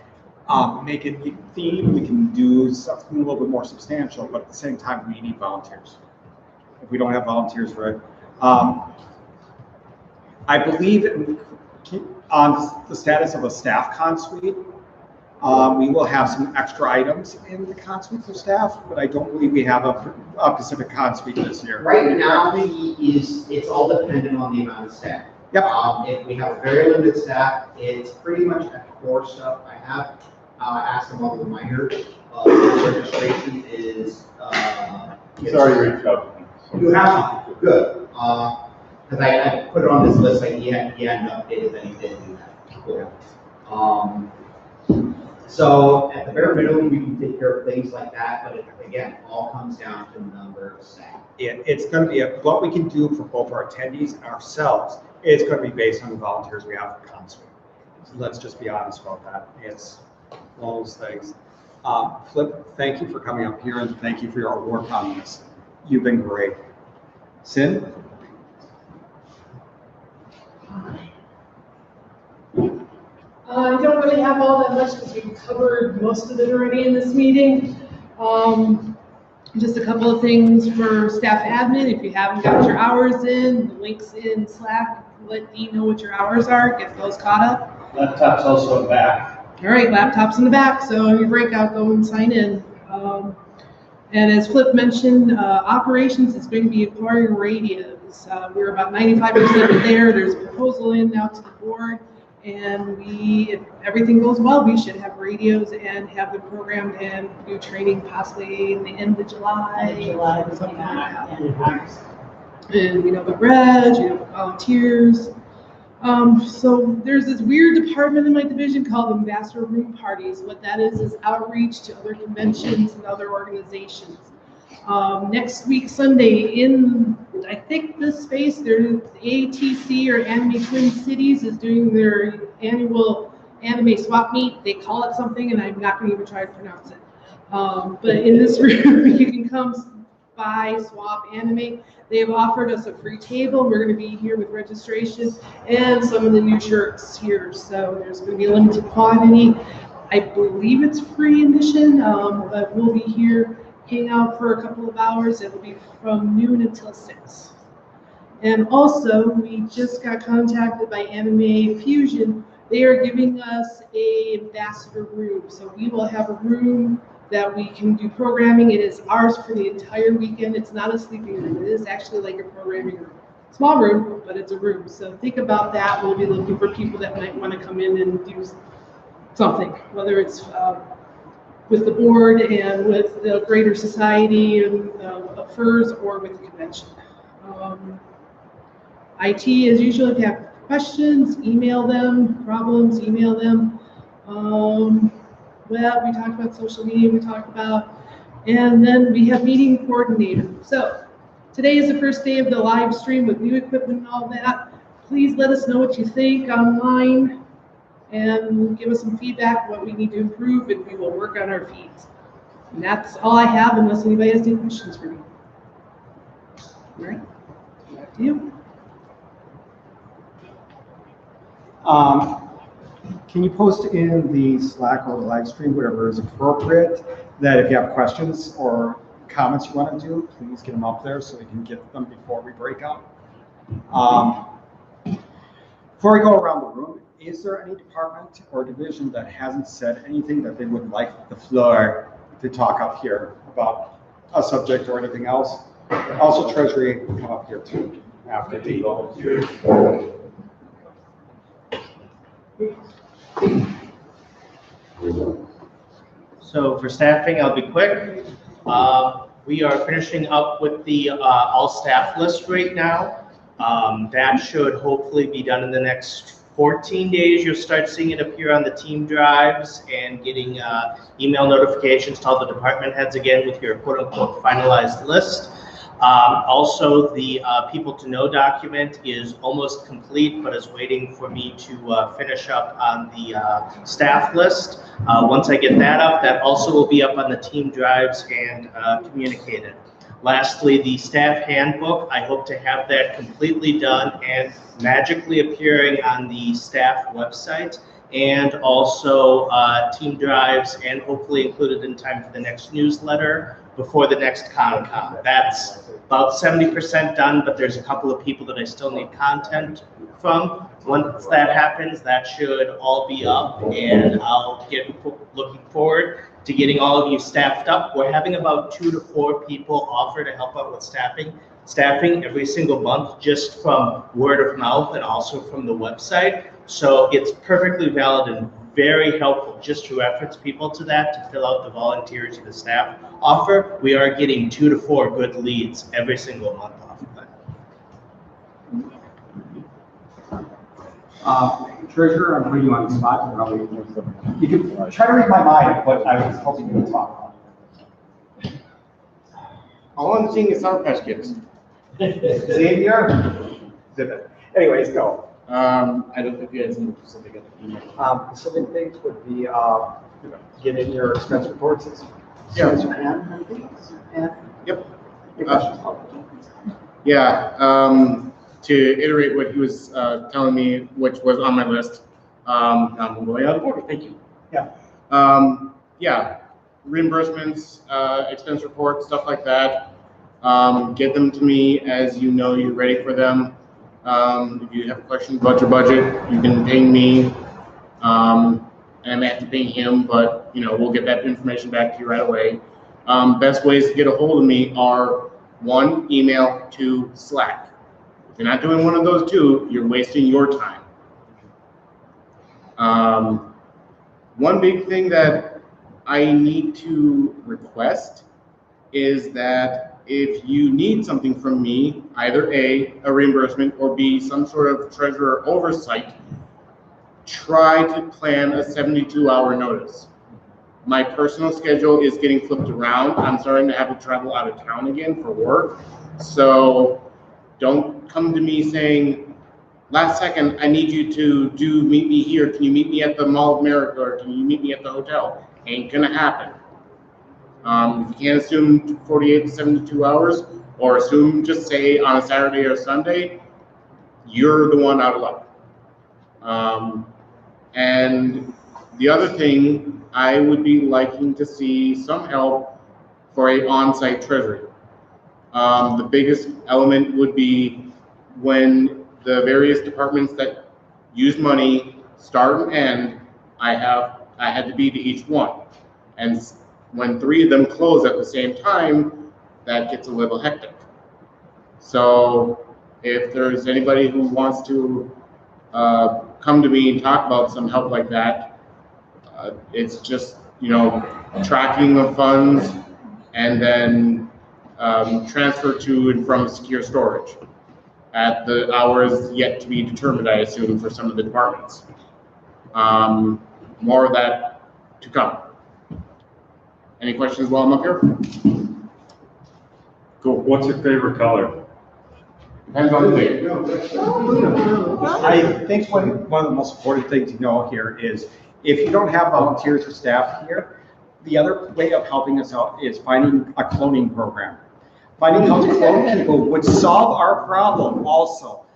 Make it themed. We can do something a little bit more substantial, but at the same time, we need volunteers. If we don't have volunteers for it, I believe on the status of a staff ConSuite, we will have some extra items in the ConSuite for staff, but I don't believe we have a Pacific ConSuite this year. Right now, it's all dependent on the amount of staff. Yep. If we have very limited staff, it's pretty much a core stuff. I have asked them all the reminders. Registration is. It's already reached out. You have to, good. Because I put it on this list, like he hadn't updated that he didn't do that. Cool. So at the bare minimum, we can take care of things like that, but it, again, all comes down to the number of staff. It's going to be, what we can do for both our attendees and ourselves, it's going to be based on the volunteers we have for ConSuite. So let's just be honest about that. It's one of those things. Flip, thank you for coming up here and thank you for your work on this. You've been great. Sin? I don't really have all that much because we've covered most of it already in this meeting. Just a couple of things for staff admin. If you haven't got your hours in, the links in Slack, let Dee know what your hours are, get those caught up. Laptop's also in the back. All right, laptop's in the back, so your breakout, go and sign in. And as Flip mentioned, operations is going to be acquiring radios. We're about 95% there. There's a proposal in now to the board. And if everything goes well, we should have radios and have them programmed and do training possibly in the end of July. Something like that. And we know the reg, you know, volunteers. So there's this weird department in my division called Ambassador Room Parties. What that is outreach to other conventions and other organizations. Next week, Sunday, in, I think this space, there's ATC or Anime Twin Cities is doing their annual anime swap meet. They call it something, and I'm not going to even try to pronounce it. But in this room, you can come by, swap anime. They have offered us a free table. We're going to be here with registration and some of the new shirts here. So there's going to be a limited quantity. I believe it's free admission, but we'll be here. Hang out for a couple of hours. It'll be from noon until 6. And also, we just got contacted by Anime Fusion. They are giving us an ambassador room. So we will have a room that we can do programming. It is ours for the entire weekend. It's not a sleeping room. It is actually like a programming room. Small room, but it's a room. So think about that. We'll be looking for people that might want to come in and do something, whether it's with the board and with the greater society and of FERS or with the convention. IT, as usual, if you have questions, email them, problems, email them. Well, we talked about social media, we talked about, and then we have meeting coordinator. So today is the first day of the live stream with new equipment and all that. Please let us know what you think online. And give us some feedback, what we need to improve, and we will work on our feeds. And that's all I have, unless anybody has any questions for me. All right, back to you. Can you post in the Slack or the live stream, whatever is appropriate, that if you have questions or comments you want to do, please get them up there so we can get them before we break out. Before we go around the room, is there any department or division that hasn't said anything that they would like the floor to talk up here about a subject or anything else? Also, Treasury, come up here too after the. So for staffing, I'll be quick. We are finishing up with the all staff list right now. That should hopefully be done in the next 14 days. You'll start seeing it appear on the team drives and getting email notifications to all the department heads again with your quote unquote finalized list. Also, the people to know document is almost complete, but is waiting for me to finish up on the staff list. Once I get that up, that also will be up on the team drives and communicated. Lastly, the staff handbook, I hope to have that completely done and magically appearing on the staff website, and also team drives, and hopefully included in time for the next newsletter before the next ConCom. That's about 70% done, but there's a couple of people that I still need content from. Once that happens, that should all be up, and I'll get looking forward to getting all of you staffed up. We're having about 2 to 4 people offer to help out with staffing staffing every single month just from word of mouth and also from the website. So it's perfectly valid and very helpful just to reference people to that, to fill out the volunteers the staff offer. We are getting 2 to 4 good leads every single month off of that. Treasurer, I'm putting you on the spot. You can try to read my mind, but I was hoping you would talk. All I'm seeing is Sour Patch Kids. Xavier? Zip. Anyways, go. I don't think you had something specific at the email. Specific things would be, get in your expense reports. Yeah. Yep. To iterate what he was telling me, which was on my list, I'm way out of order, thank you. Yeah. Reimbursements, expense reports, stuff like that. Get them to me as you know you're ready for them. If you have questions about your budget, you can ping me. And I may have to ping him, but we'll get that information back to you right away. Best ways to get a hold of me are 1, email, 2, Slack. If you're not doing one of those 2, you're wasting your time. One big thing that I need to request is that if you need something from me, either A, a reimbursement, or B, some sort of treasurer oversight, try to plan a 72-hour notice. My personal schedule is getting flipped around. I'm starting to have to travel out of town again for work. So don't come to me saying, last second, I need you to meet me here. Can you meet me at the Mall of America, or can you meet me at the hotel? Ain't gonna happen. If you can't assume 48 to 72 hours, or assume just say on a Saturday or Sunday, you're the one out of luck. And the other thing, I would be liking to see some help for a on-site treasury. The biggest element would be when the various departments that use money start and end, I had to be to each one. And when 3 of them close at the same time, that gets a little hectic. So if there's anybody who wants to come to me and talk about some help like that, it's just, tracking of funds and then transfer to and from secure storage at the hours yet to be determined, I assume, for some of the departments. More of that to come. Any questions while I'm up here? Cool. What's your favorite color? Depends on the day. I think one of the most important things to know here is if you don't have volunteers or staff here, the other way of helping us out is finding a cloning program. Finding how to clone people would solve our problem also.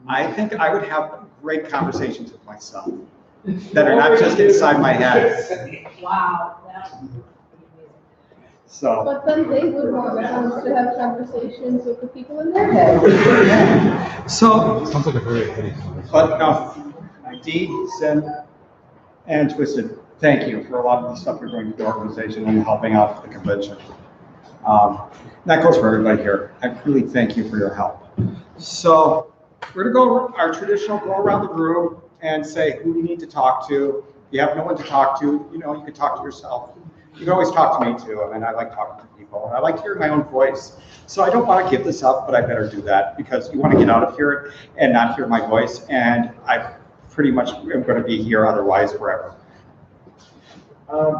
I think I would have great conversations with myself that are not just inside my head. Wow. So. But then they would want us to have conversations with the people in their head. So. Sounds like a very But no, Dee, Sin, and Twisted, thank you for a lot of the stuff you're doing with the organization and helping out the convention. That goes for everybody here. I really thank you for your help. So we're gonna go our traditional go around the room and say who you need to talk to. If you have no one to talk to, you can talk to yourself. You can always talk to me too. I mean, I like talking to people. I like to hear my own voice. So I don't want to give this up, but I better do that because you want to get out of here and not hear my voice. And I pretty much am going to be here otherwise forever.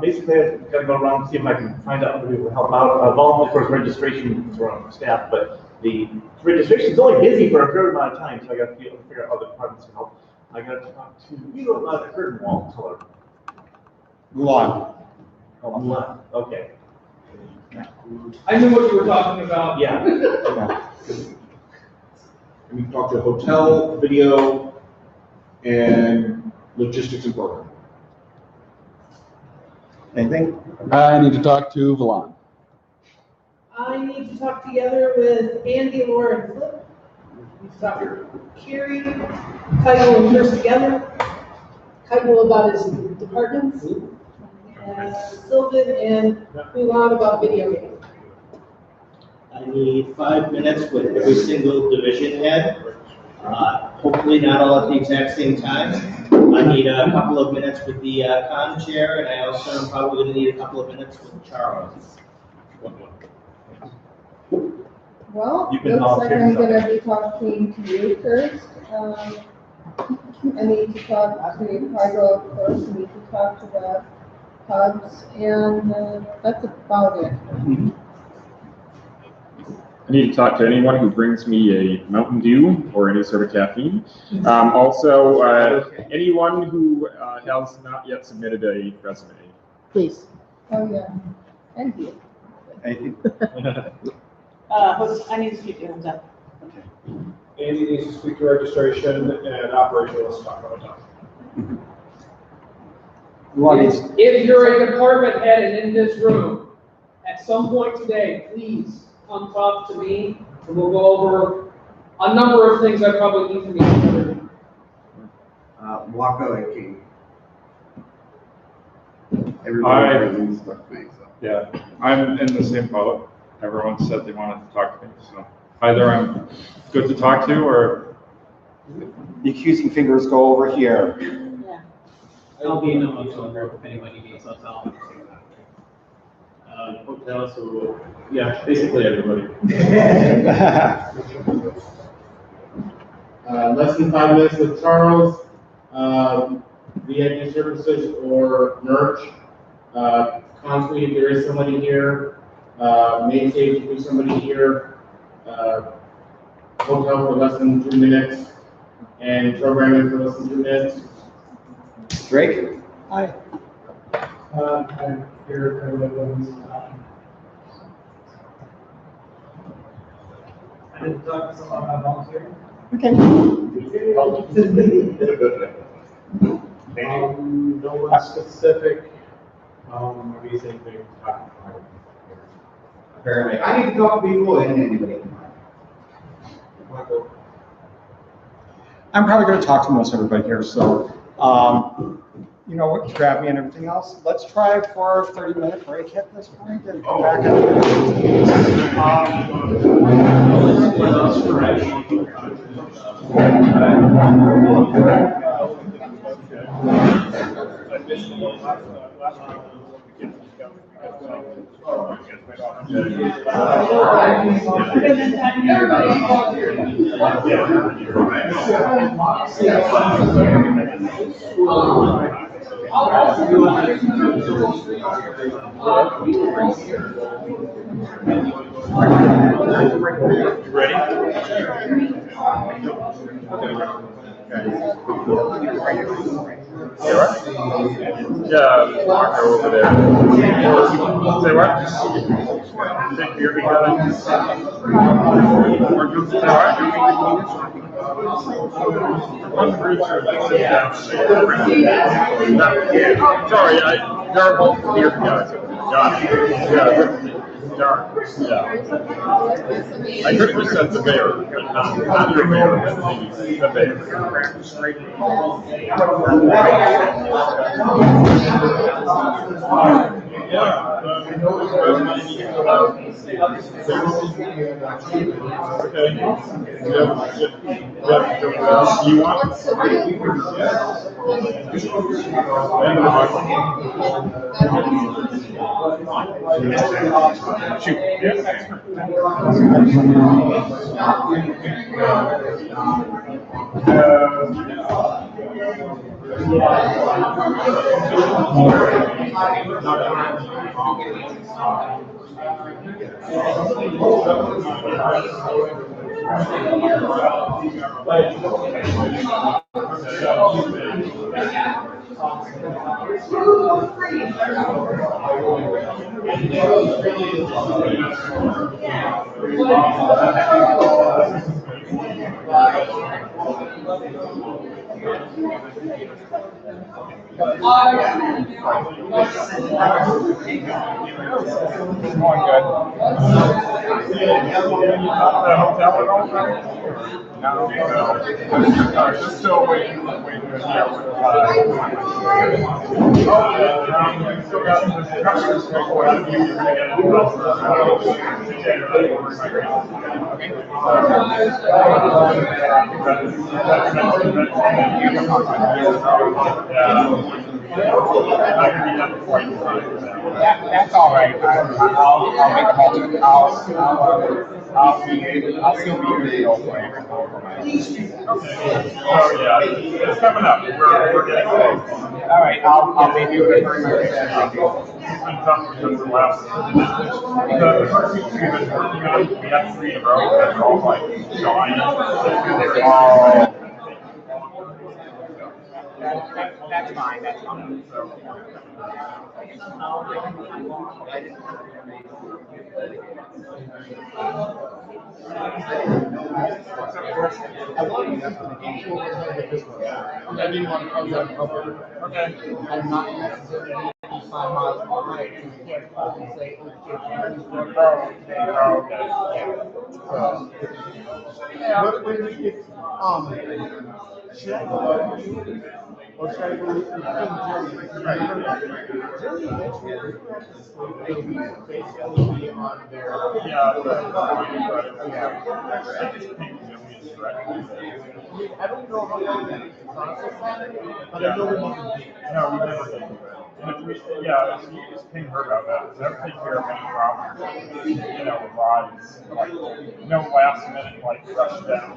Basically, I've got to go around and see if I can find out who will help out. Volunteer, of course, registration is around staff, but the registration is only busy for a very amount of time, so I got to figure out other departments can help. I got to talk to you about the curtain wall color. Mulan. Oh, Mulan. Okay. I knew what you were talking about. Yeah. And we talked to hotel, video, and logistics and program. Anything? I need to talk to Valon. I need to talk together with Andy, Laura, and Flip. We need to talk to Carrie, Kyle, and Chris together. Kyle about his departments. And Sylvan and Mulan about video games. I need 5 minutes with every single division head. Hopefully not all at the exact same time. I need a couple of minutes with the con chair, and I also am probably going to need a couple of minutes with Charles. Well, You can looks like volunteer I'm yourself. gonna be talking to you first. I need to talk to Cargo, of course, I need to talk to the Cubs, and that's about it. I need to talk to anyone who brings me a Mountain Dew or any sort of caffeine. Also, anyone who has not yet submitted a resume. Please. Oh, yeah, and you. I need to speak to him, Andy needs to speak to registration and operational, let's talk about that. If you're a department head and in this room, at some point today, please come talk to me, and we'll go over a number of things I probably need from you. Waka and King. I- Everybody needs to talk to me, so. Yeah, I'm in the same boat. Everyone said they wanted to talk to me, so either I'm good to talk to or. The accusing fingers go over here. Yeah. I'll be in the if anybody needs us, I'll. Hotel, so, yeah, basically everybody. Less than 5 minutes with Charles, VIP services or merch. Con suite, if there is somebody here. Main stage, if there's somebody here. Hotel for less than 2 minutes. And programming for less than 2 minutes. Drake? Hi. I'm here, I didn't talk to someone about volunteering. No one specific, maybe same thing. I need to talk to people and anybody. I'm probably gonna talk to most everybody here, so, you know what, grab me and everything else. Let's try for a 30-minute break at this point and come back. Yeah, walk over there. Say what? Take beer together. Say what? I'm pretty sure they sit down. Sorry, they're both beer together. Got it. Yeah. Darn. Yeah. I could have just said the bear, but not your bear, but the bear. You want? Just still waiting to hear what, still got some discussions before you get That's all right. I'll make a motion. I'll still be here. Okay. So yeah, it's coming up. We're getting close. All right, I'll be here. It's been tough because the last, the first week we've been working on, we had 3 in a row that are all like giant. That's fine. That's fine. I didn't want to tell you on public. Okay. I'm not necessarily 85 miles behind. You can't fucking say, oh, should I go with you? Or should I go with Jerry? Jerry eventually basically be on their. I don't know how long that process happened, but I know we want to do. No, we never did. And if we, yeah, if you just ping her about that, that would take care of any problems, with rides, like, no last minute, like, rush down.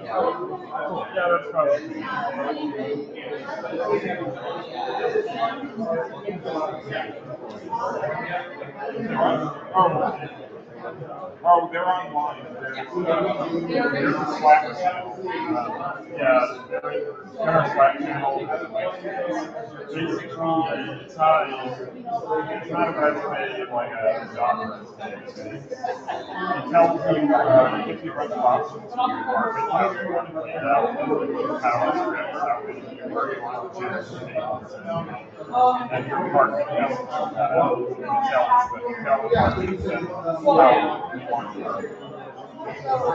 Yeah, that's probably. Oh, they're online. There's a Slack channel. Yeah, they're in our Slack channel. Basically, it's not a resume like a document. It tells you, it gives you a bunch of options for your market, how you want to lay it out, power scripts, how many you want to generate, and your department has to fill that out. It tells the department how you want to work. It's all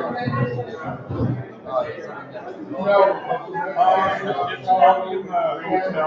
in the hotel.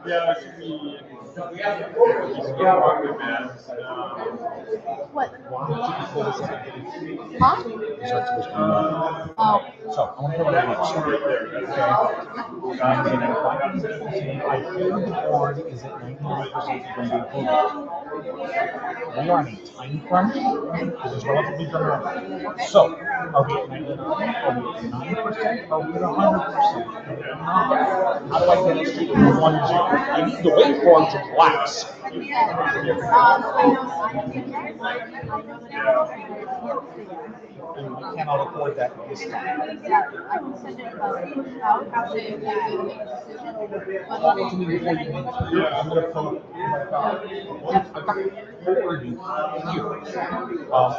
Yeah, it should be. What? Huh? Oh. So, I want to put that next. I feel the board is at 99% going to be we are on a time crunch, which is relatively dramatic. So, are we at 99? Are we at 9%? Are we at 100%? How do I demonstrate 1 0? I need the waveform to collapse. And we cannot afford that this time. I can send it out. I'll say that. I'm going to fill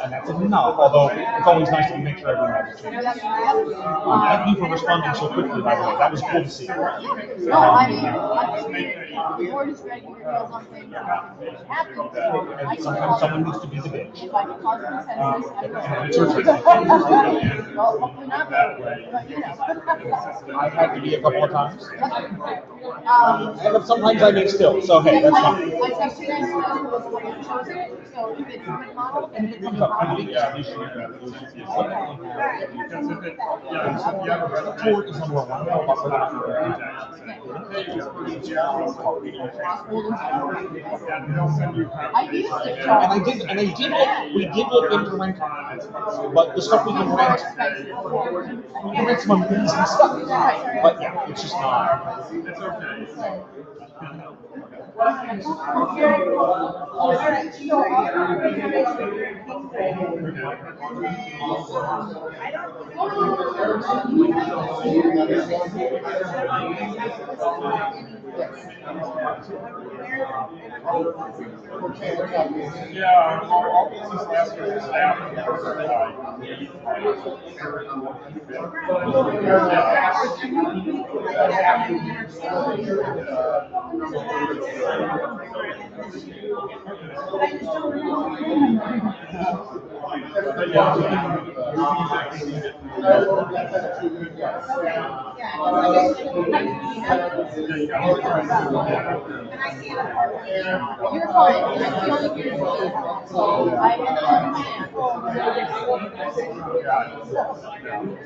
and that's enough, although it's always nice to make sure everyone has a chance. Thank you for responding so quickly, by the way. That was cool to see. No, I mean, we're just ready to do something. Sometimes someone needs to be the bitch. If I can cause consensus, I It's your will. turn. Well, hopefully not, but you know. I've had to be a couple of times. Um, And sometimes I need still, so hey, that's fine. I text you guys the way you chose it, so if it's a model, and if it's a model. Tour is number one. I used to. And we did look into rent, but the stuff we can rent, we can rent some amazing stuff. But yeah, it's just not. It's okay. Yeah, all these last year's staff. You're fine, I'm feeling good. So I understand.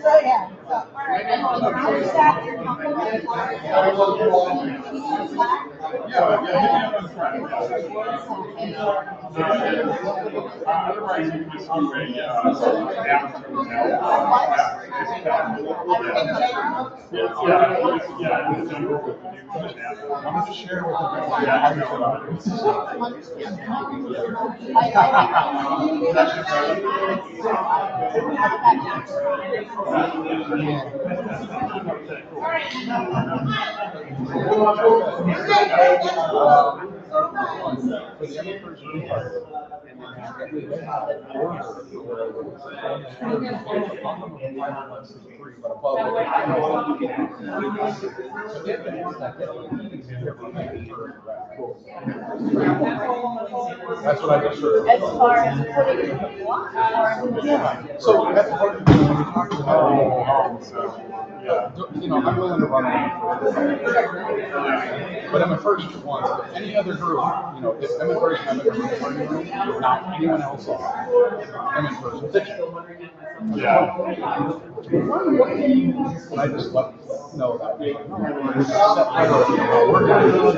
So yeah, so, all right. How is that your company? Otherwise, you can just do I'm going to share with That's what I just heard. As far as putting it in the block, Yeah. So that's part of the thing when we talked about. You know, I'm willing to run around but I'm a first at once. But any other group, you know, if I'm in person, I'm in a party room, not anyone else is. I'm in person. Yeah. And I just let know that. We're set priority on how we're going to do it.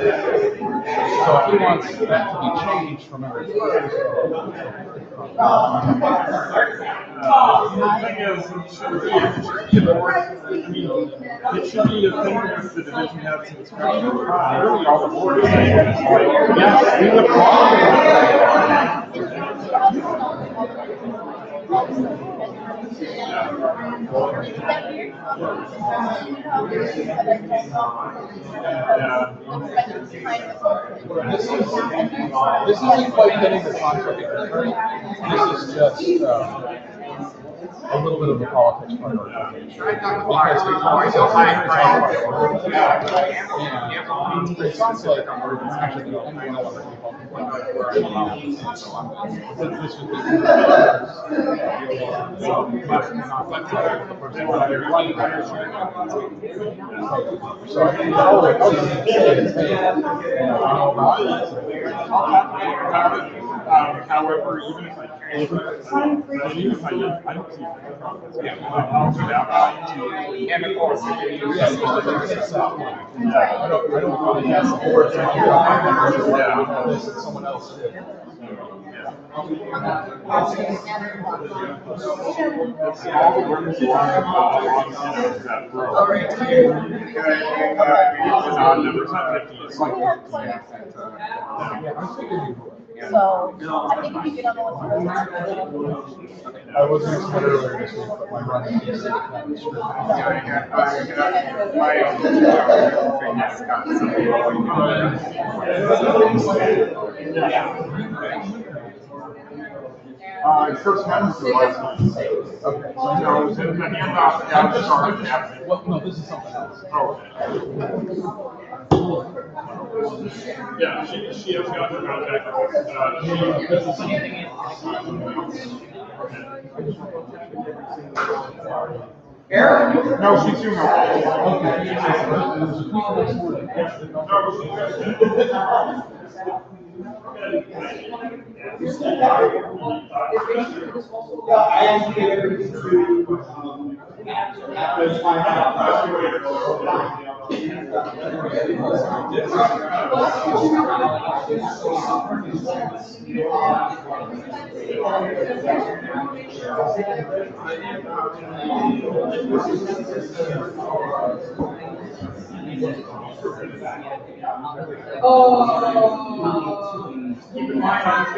So if he wants that to be changed from every first, the thing is, it should be a thing with the division heads and discussion. Really, all the board is saying is, yes, we look This isn't quite getting the contract. This is just a little bit of the politics part of it. It sounds like actually anyone else would be this would be so I think however, even if I transfer, even if I don't see the profits, I'll do that. And of course, I don't really have support. Someone else did. So I think if you get on the one. I was going to split earlier this week, but my running is kind of strict. First Wednesday last night. Okay. So no, it was in the handoff at the start of happening. Well, no, this is something else. Oh. Yeah, she has got her contact. Eric? No, she's doing okay. I actually gave everything to, after this time. Keep in mind, I'm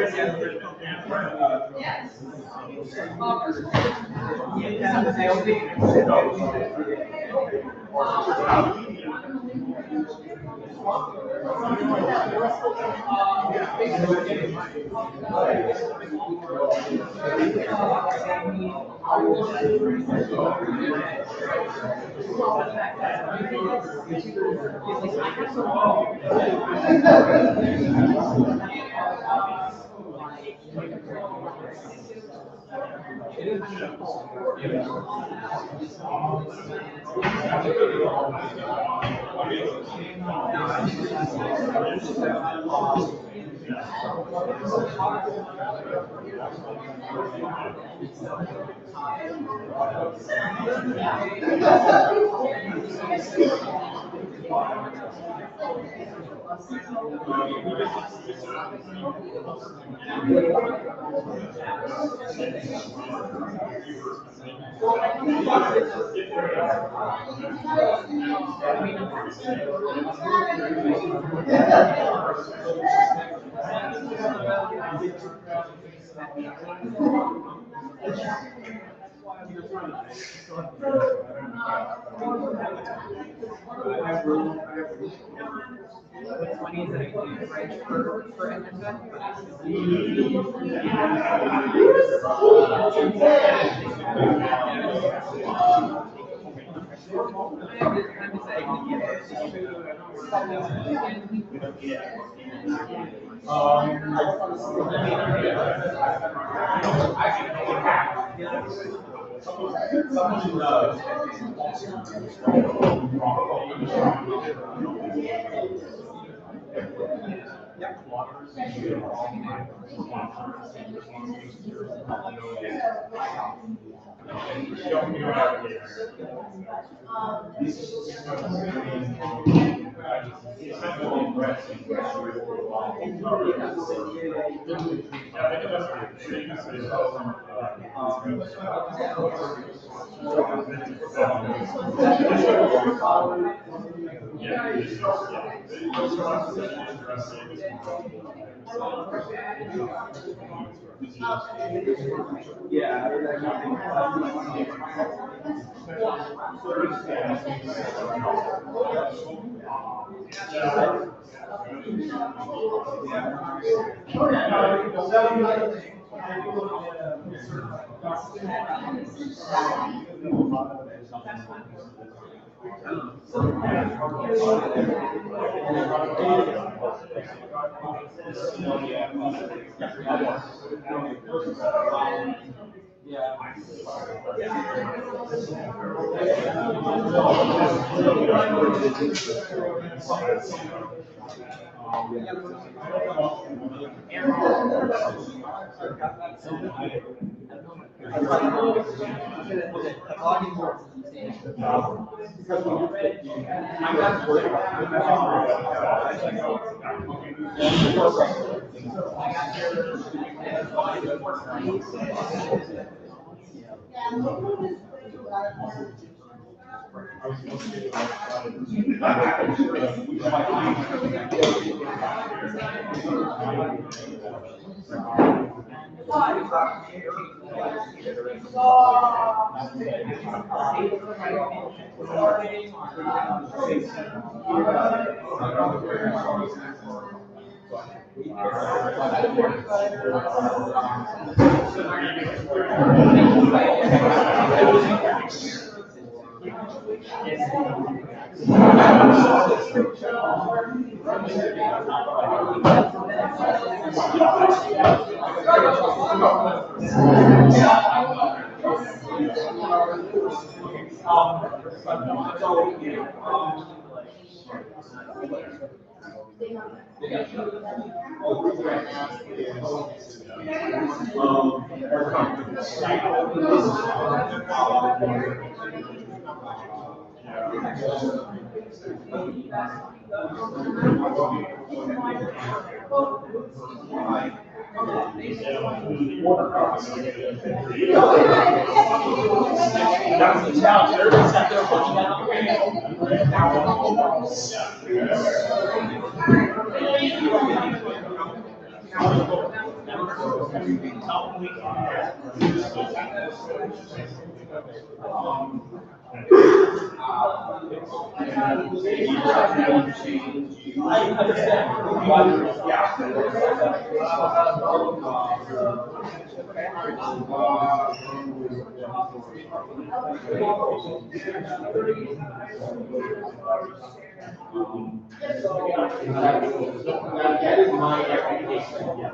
That is my expectation, yes.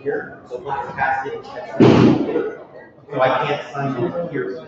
Here, so once it's passed it, so I can't sign it here.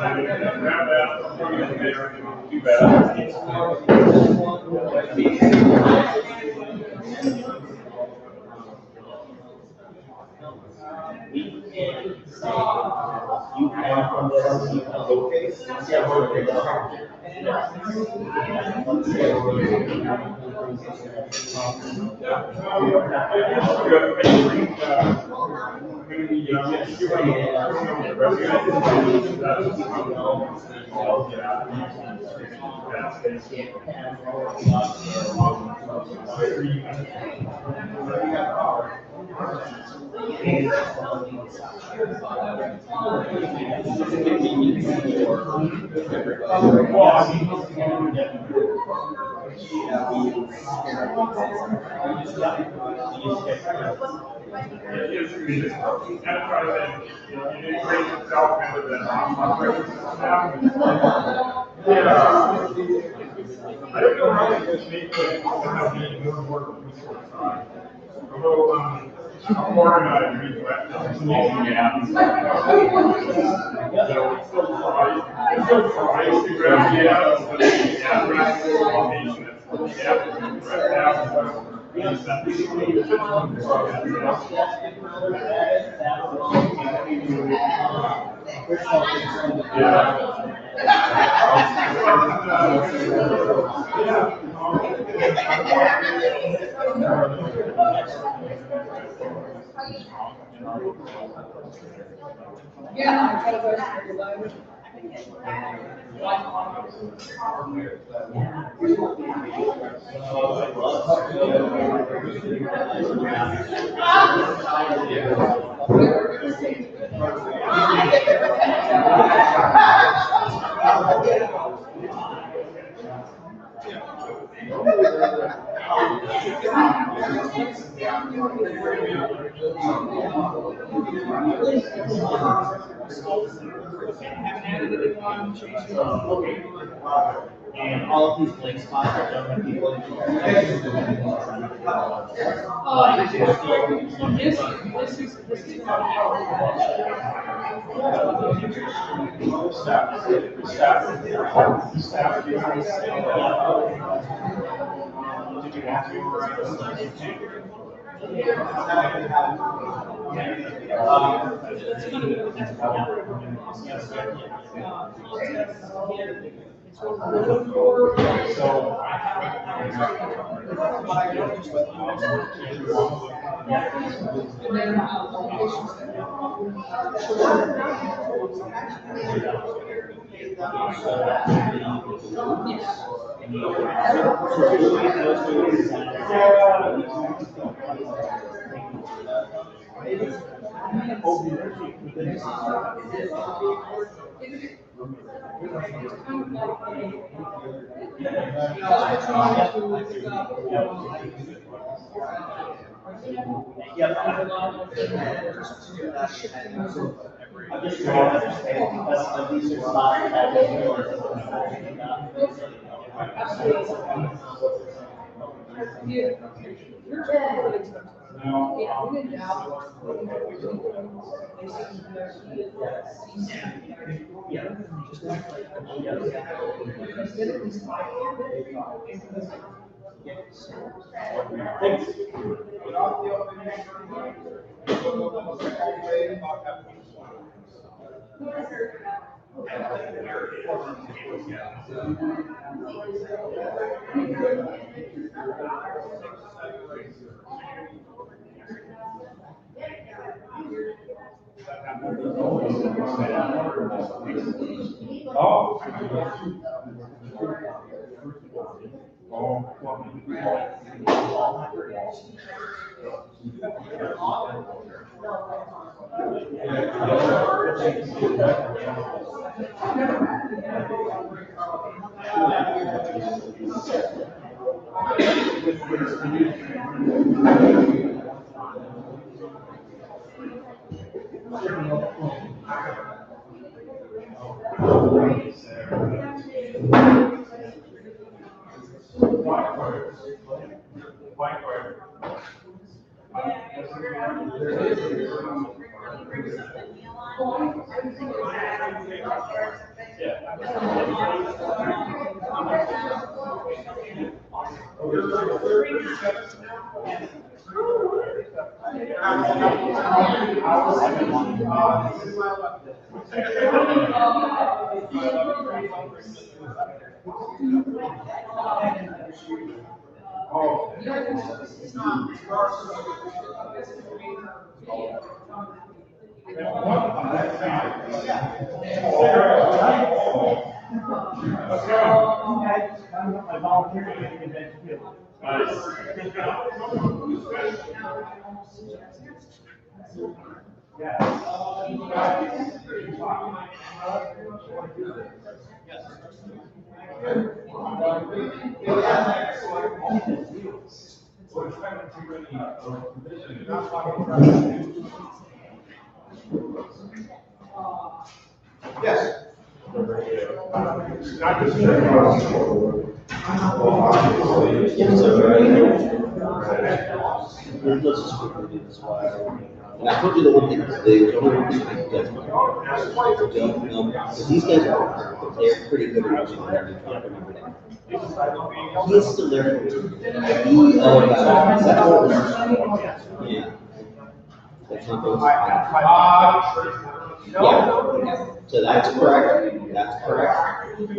Grab that, put it in there, do that. I don't know how they just make it how being more and more resource on. Although, I'm organized, we collect small gaps. So it's still tries to grab gaps, but the gap recommendation is for the gap to grab Yeah, I got a And all of these blank spots are done by people. Did you ask me? Yes. Let's just quickly do this while. And I told you the one thing, the only one thing I don't know, because these guys are, they're pretty good at watching their new content every day. He is still there. Oh, yeah. That's not those. Yeah. So that's correct. That's correct.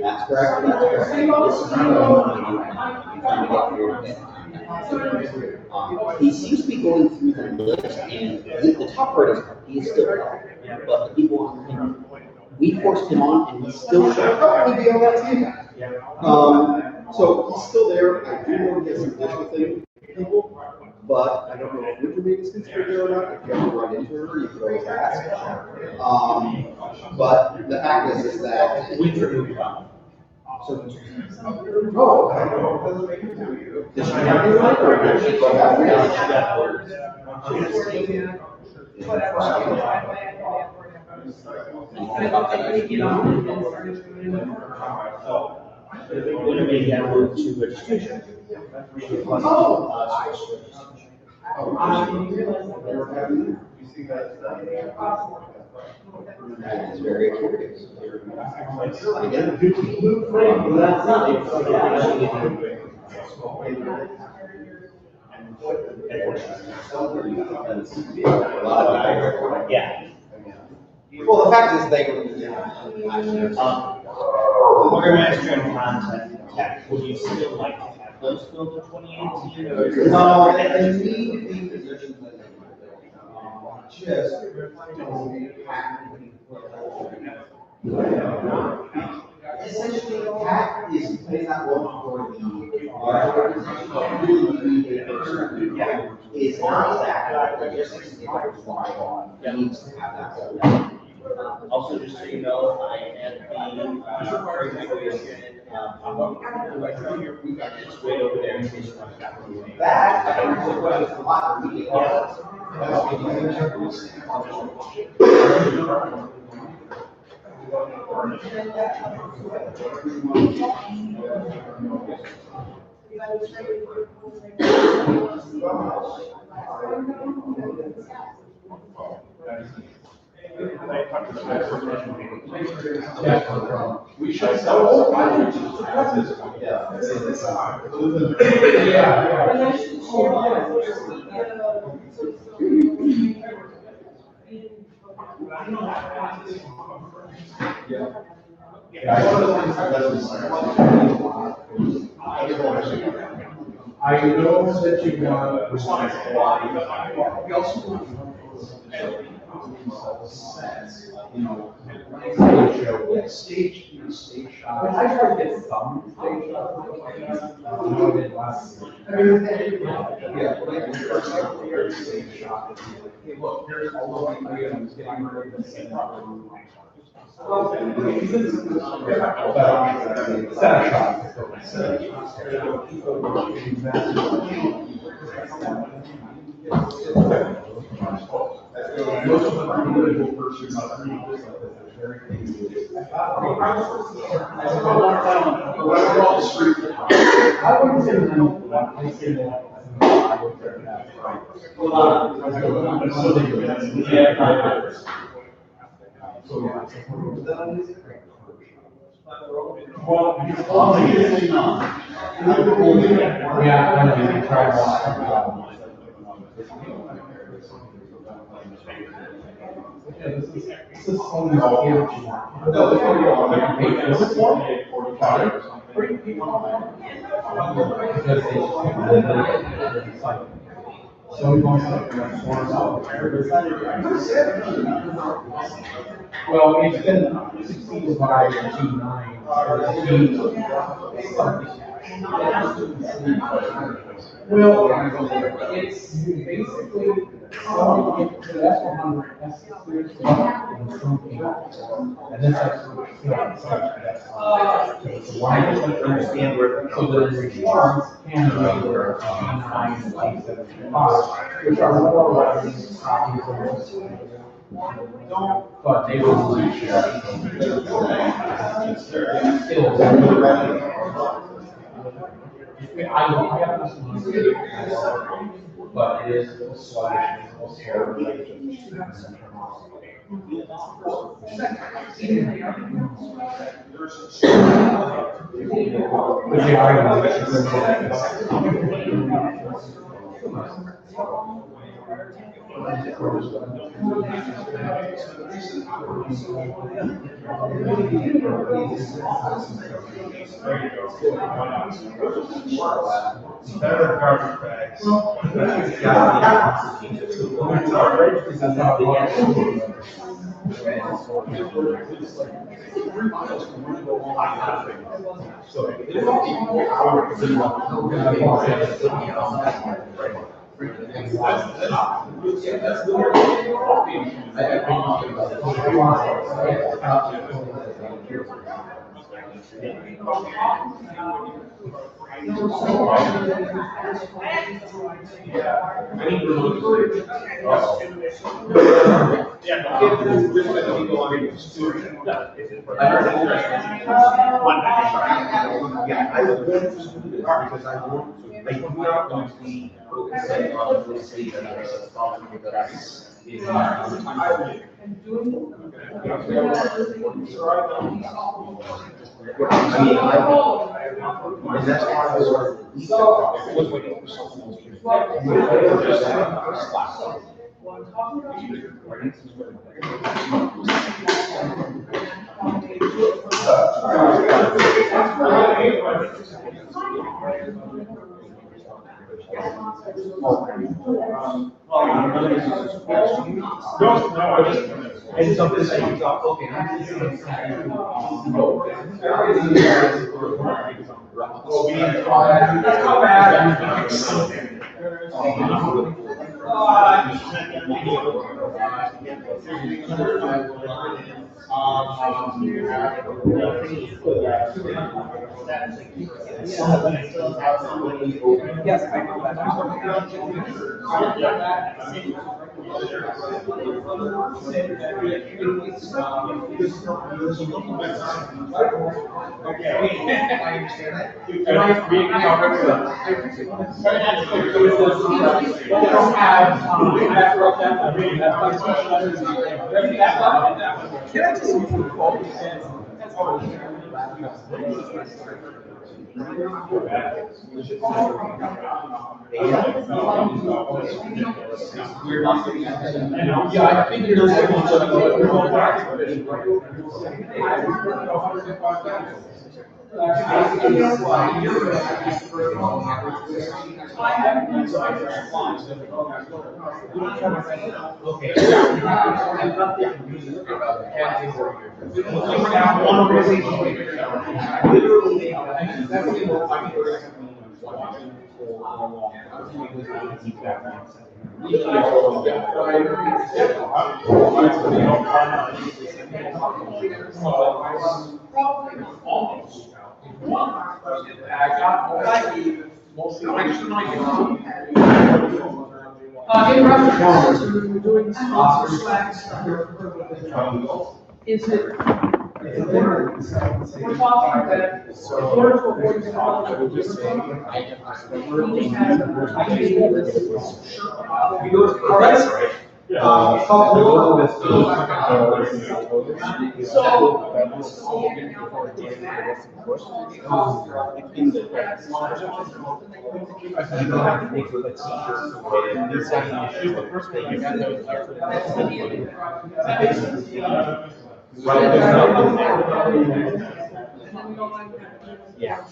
That's correct. That's correct. This is I'm trying to get here. He seems to be going through the list, and the top part is he is still up, but the people on him, we forced him on, and he's still showing. Probably be on that team. So he's still there. I do know he has some additional thing people, but I don't know if Wintermate is considered there or not. If you ever run into her, you could always ask. But the fact is that Wintermate. So, oh, I don't know. Did she have any life or did she go back? Wintermate got moved to registration. That is very curious. Again, Yeah. Well, the fact is they were. Organizer and content tech, would you still like to have those filled in 2018? Or is it- No, and need the positions that just essentially, Pat is playing that role for the large organization, but really the person is not that, but just needs to have that role. Also, just so you know, I am the Furry migration, it's way over there in case you want to. That, I don't know what it's a lot. We should sell I know that you want we also stage shot. I tried to get some stage shot. Yeah, but I think first stage shot. Hey, look, here's all of the items getting rid of the same problem. Set shot. Most of the critical pursuits are very I wouldn't say no, I say that. Yeah, I know, you can try this is only all here. No, this one you don't want to pay. This is 45 or something. So we want well, it's been 65 to 9. Well, it's basically, that's 100, that's serious stuff, and this actually, why I just like to understand where, so the returns can be where 9 and 75, which are more reference copies of but they will lose share. I haven't seen it, but it is a sluggish, better garbage bags. And something that you thought, okay, that's not bad. Yes, I know I understand that. Can I just use the 12%? That's all. Yeah, I think you're in reference to doing sponsor slacks, is it? We're talking that in order to avoid sponsor, we just have all right. Yeah.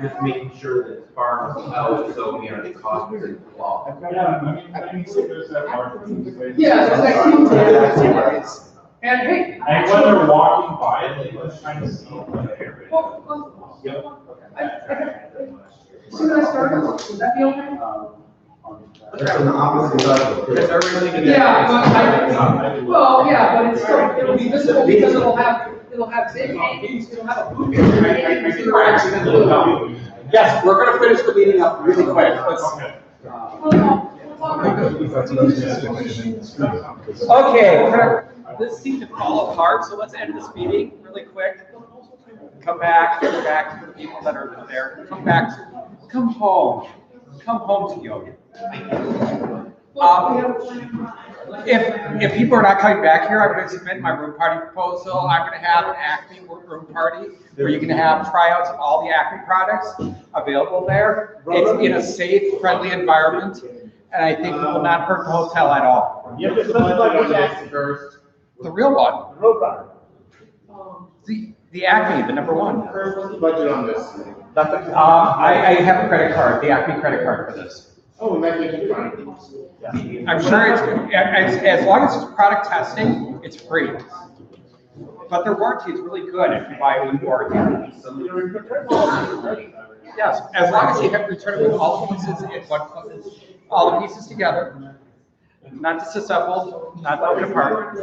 Just making sure that farms out, so we are cost per law. And hey. And when they're walking by, they just trying to see the area. See when I started, would that be okay? Yeah, well, yeah, but it's still, it'll be visible because it'll have big hangings, it'll have a booth. Yes, we're gonna finish the meeting up really quick. Okay, this seemed to fall apart, so let's end this meeting really quick. Come back to the people that are there. Come home to Yogi. If people are not coming back here, I'm going to submit my room party proposal. I'm going to have an Acme room party where you can have tryouts of all the Acme products available there. It's in a safe, friendly environment, and I think it will not hurt the hotel at all. You have to specify which Acme first. The real one. The Roadrunner. The Acme, the number one. First, what's the budget on this? I have a credit card, the Acme credit card for this. Oh, that makes it fine. I'm sure as long as it's product testing, it's free. But their warranty is really good if you buy a new warranty. Yes, as long as you have returned it with all the pieces in one, all the pieces together, not disassembled, not broken apart.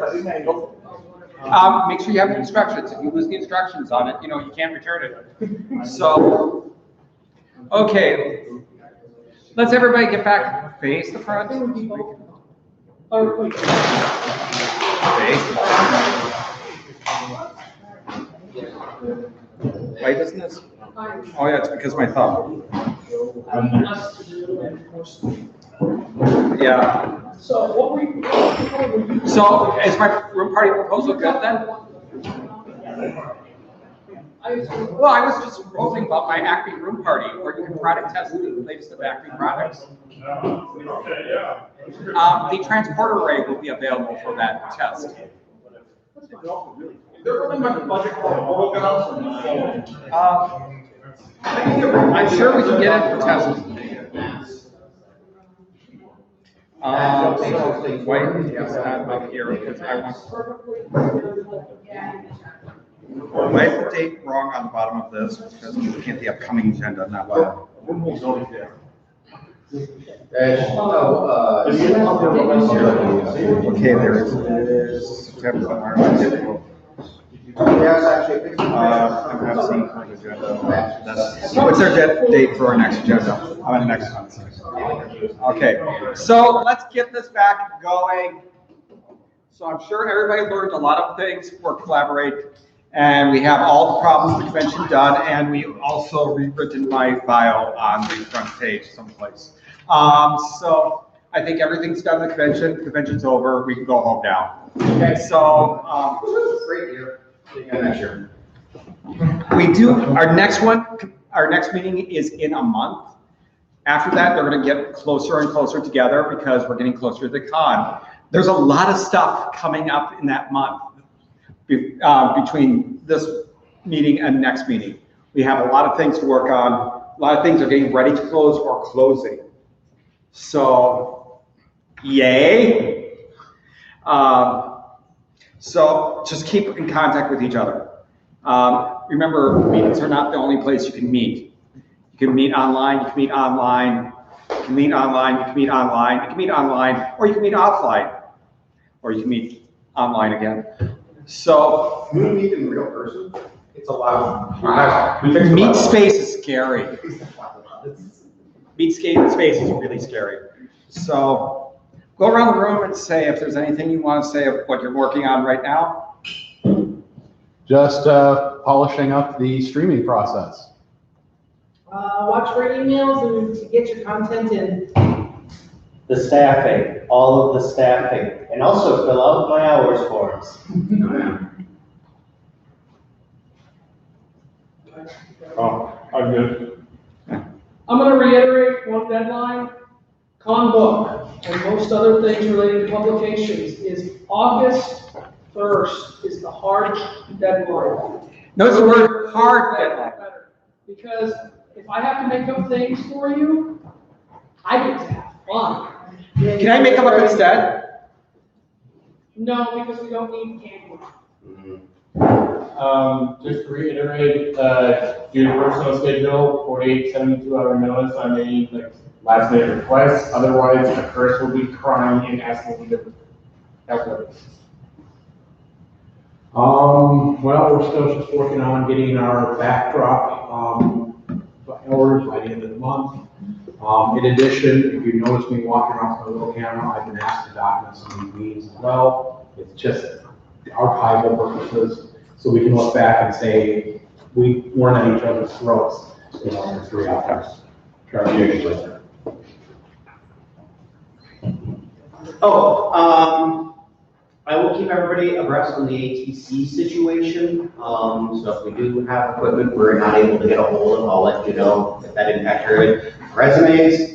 Make sure you have the instructions. If you lose the instructions on it, you can't return it. So, okay. Let's everybody get back, face the front. Face the front. Why doesn't this? Oh yeah, it's because of my thumb. Yeah. So So is my room party proposal good then? Well, I was just proposing about my Acme room party, where you can product test the latest of Acme products. Okay, yeah. The transporter array will be available for that test. I'm sure we can get it for testing. Why is that up here? Because I want. I have the date wrong on the bottom of this because I'm looking at the upcoming agenda, not well. Okay, there it is. September. I'm not seeing current agenda. What's our date for our next agenda? I'm on the next one. Okay, so let's get this back going. So I'm sure everybody learned a lot of things. We're collaborating. And we have all the problems of the convention done, and we also rewritten my bio on the front page someplace. So I think everything's done in the convention. The convention's over. We can go home now. Okay, so Great year. See you next year. we do our next one. Our next meeting is in a month. After that, they're going to get closer and closer together because we're getting closer to the con. There's a lot of stuff coming up in that month. Between this meeting and next meeting. We have a lot of things to work on. A lot of things are getting ready to close or closing. So, yay. So just keep in contact with each other. Remember, meetings are not the only place you can meet. You can meet online, you can meet online, you can meet online, you can meet online, you can meet online, or you can meet offline, or you can meet online again. So, Can we meet in real person? It's allowed. Meet space is scary. Meet space is really scary. So, go around the room and say if there's anything you want to say of what you're working on right now. Just polishing up the streaming process. Watch for emails and to get your content in. the staffing, all of the staffing, and also fill out my hours forms. Oh, I'm good. I'm gonna reiterate one deadline. ConBook and most other things related to publications is August 1st is the hard deadline. Notice the word hard deadline. Because if I have to make up things for you, I get to have fun. Can I make them up instead? No, because we don't need candy. Just to reiterate, due to personal schedule, 48, 72-hour notice on any last minute requests. Otherwise, the first will be crying and asking me to help with this. Well, we're still just working on getting our backdrop orders by the end of the month. In addition, if you notice me walking around with my little camera, I've been asked to document some of these meetings as well. It's just archival purposes, so we can look back and say we weren't at each other's throats, for 3 hours. I will keep everybody abreast on the ATC situation. So if we do have equipment we're not able to get a hold of, I'll let you know if that impacts your resumes.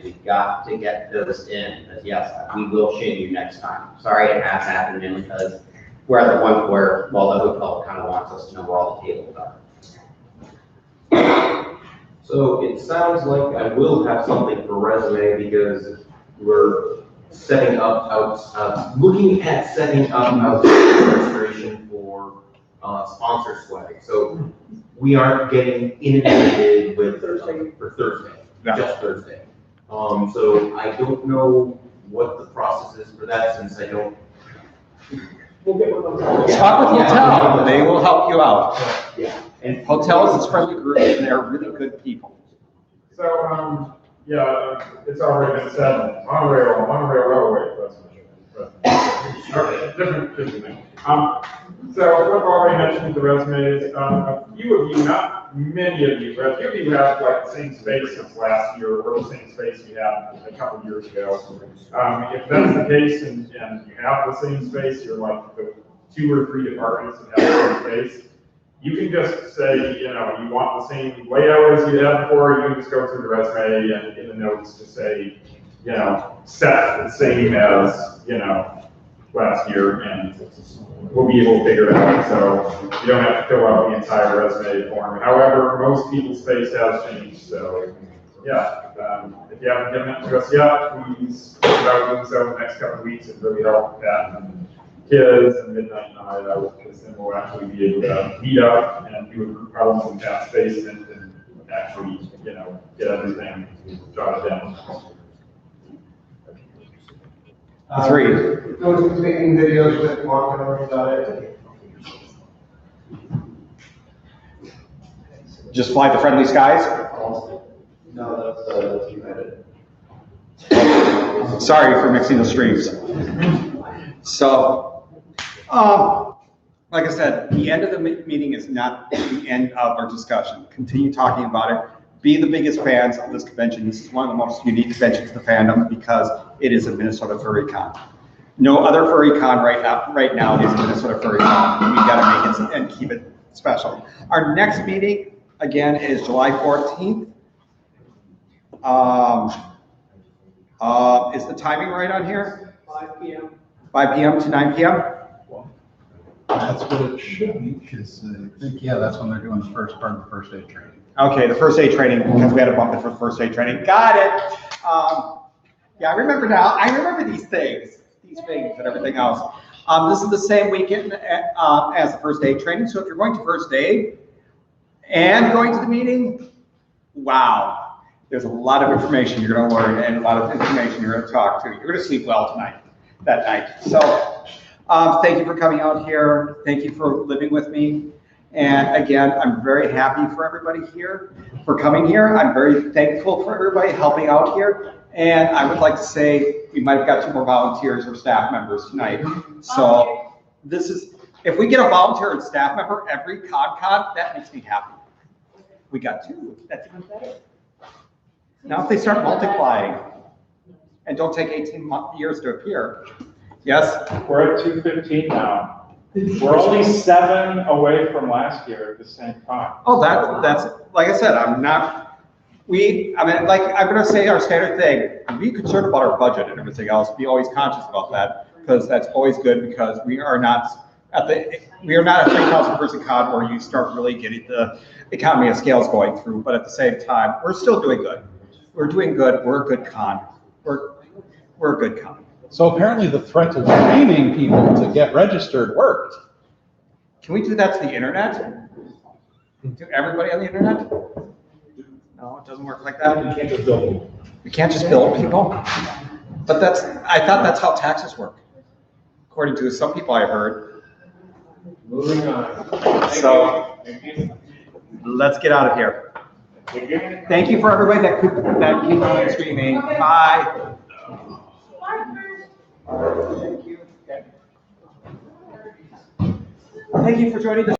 We've got to get those in, because yes, we will shame you next time. Sorry it has happened, mainly because we're at the point where, well, the hotel kind of wants us to know where all the tables are. So it sounds like I will have something for resume because we're setting up looking at setting up registration for sponsor swag. So we aren't getting inundated with for Thursday, just Thursday. So I don't know what the process is for that, since I don't. We'll get with them. Talk with hotel, they will help you out. Yeah. And hotels is friendly group, and they're really good people. So, yeah, it's already been said, monorail railway, different thing. So Flip already mentioned the resumes. A few of you, not many of you, but a few of you have like the same space as last year, or the same space you had a couple of years ago. If that's the case and you have the same space, you're like the 2 or 3 departments that have the same space, you can just say, you want the same layout as you had before. You can just go through the resume and in the notes to say, set the same as, last year, and we'll be able to figure it out. So you don't have to fill out the entire resume form. However, most people's space has changed. So yeah, if you haven't given it to us yet, please think about doing so in the next couple of weeks. It really helped Pat and kids and Midnight Night, because then we'll actually be able to meet up and do a group problem in Pat's basement and actually, get everything jotted down. 3. Those making videos with marketing about it. Just fly the friendly skies? No, that's United. Sorry for mixing the streams. So, like I said, the end of the meeting is not the end of our discussion. Continue talking about it. Be the biggest fans of this convention. This is one of the most unique conventions to the fandom because it is a Minnesota Furry Con. No other Furry Con right now is a Minnesota Furry Con. We've got to make it and keep it special. Our next meeting, again, is July 14th. Is the timing right on here? 5 p.m. 5 p.m. to 9 p.m.? That's what it should be, because I think, that's when they're doing the first part of the first aid training. Okay, the first aid training, because we had to bump it for the first aid training. Got it. Yeah, I remember now. I remember these things and everything else. This is the same weekend as the first aid training. So if you're going to first aid and going to the meeting, wow, there's a lot of information you're going to learn and a lot of information you're going to talk to. You're going to sleep well that night. So thank you for coming out here. Thank you for living with me. And again, I'm very happy for everybody here for coming here. I'm very thankful for everybody helping out here. And I would like to say we might have got 2 more volunteers or staff members tonight. So this is, if we get a volunteer and staff member every ConCon, that makes me happy. We got 2. That's even better. Now if they start multiplying, and don't take 18 years to appear. Yes? We're at 215 now. We're only 7 away from last year at the same time. Oh, that's, like I said, I'm gonna say our standard thing, be concerned about our budget and everything else, be always conscious about that, because that's always good, because we are not a 3,000 person con where you start really getting the economy of scales going through, but at the same time, we're still doing good. We're doing good, we're a good con. We're a good con. So apparently the threat of screaming people to get registered worked. Can we do that to the internet? To everybody on the internet? No, it doesn't work like that. We can't just build people. We can't just build people? But I thought that's how taxes work, according to some people I heard. Moving on. So, let's get out of here. Thank you for everybody that came out screaming. Bye. Thank you. Thank you for joining the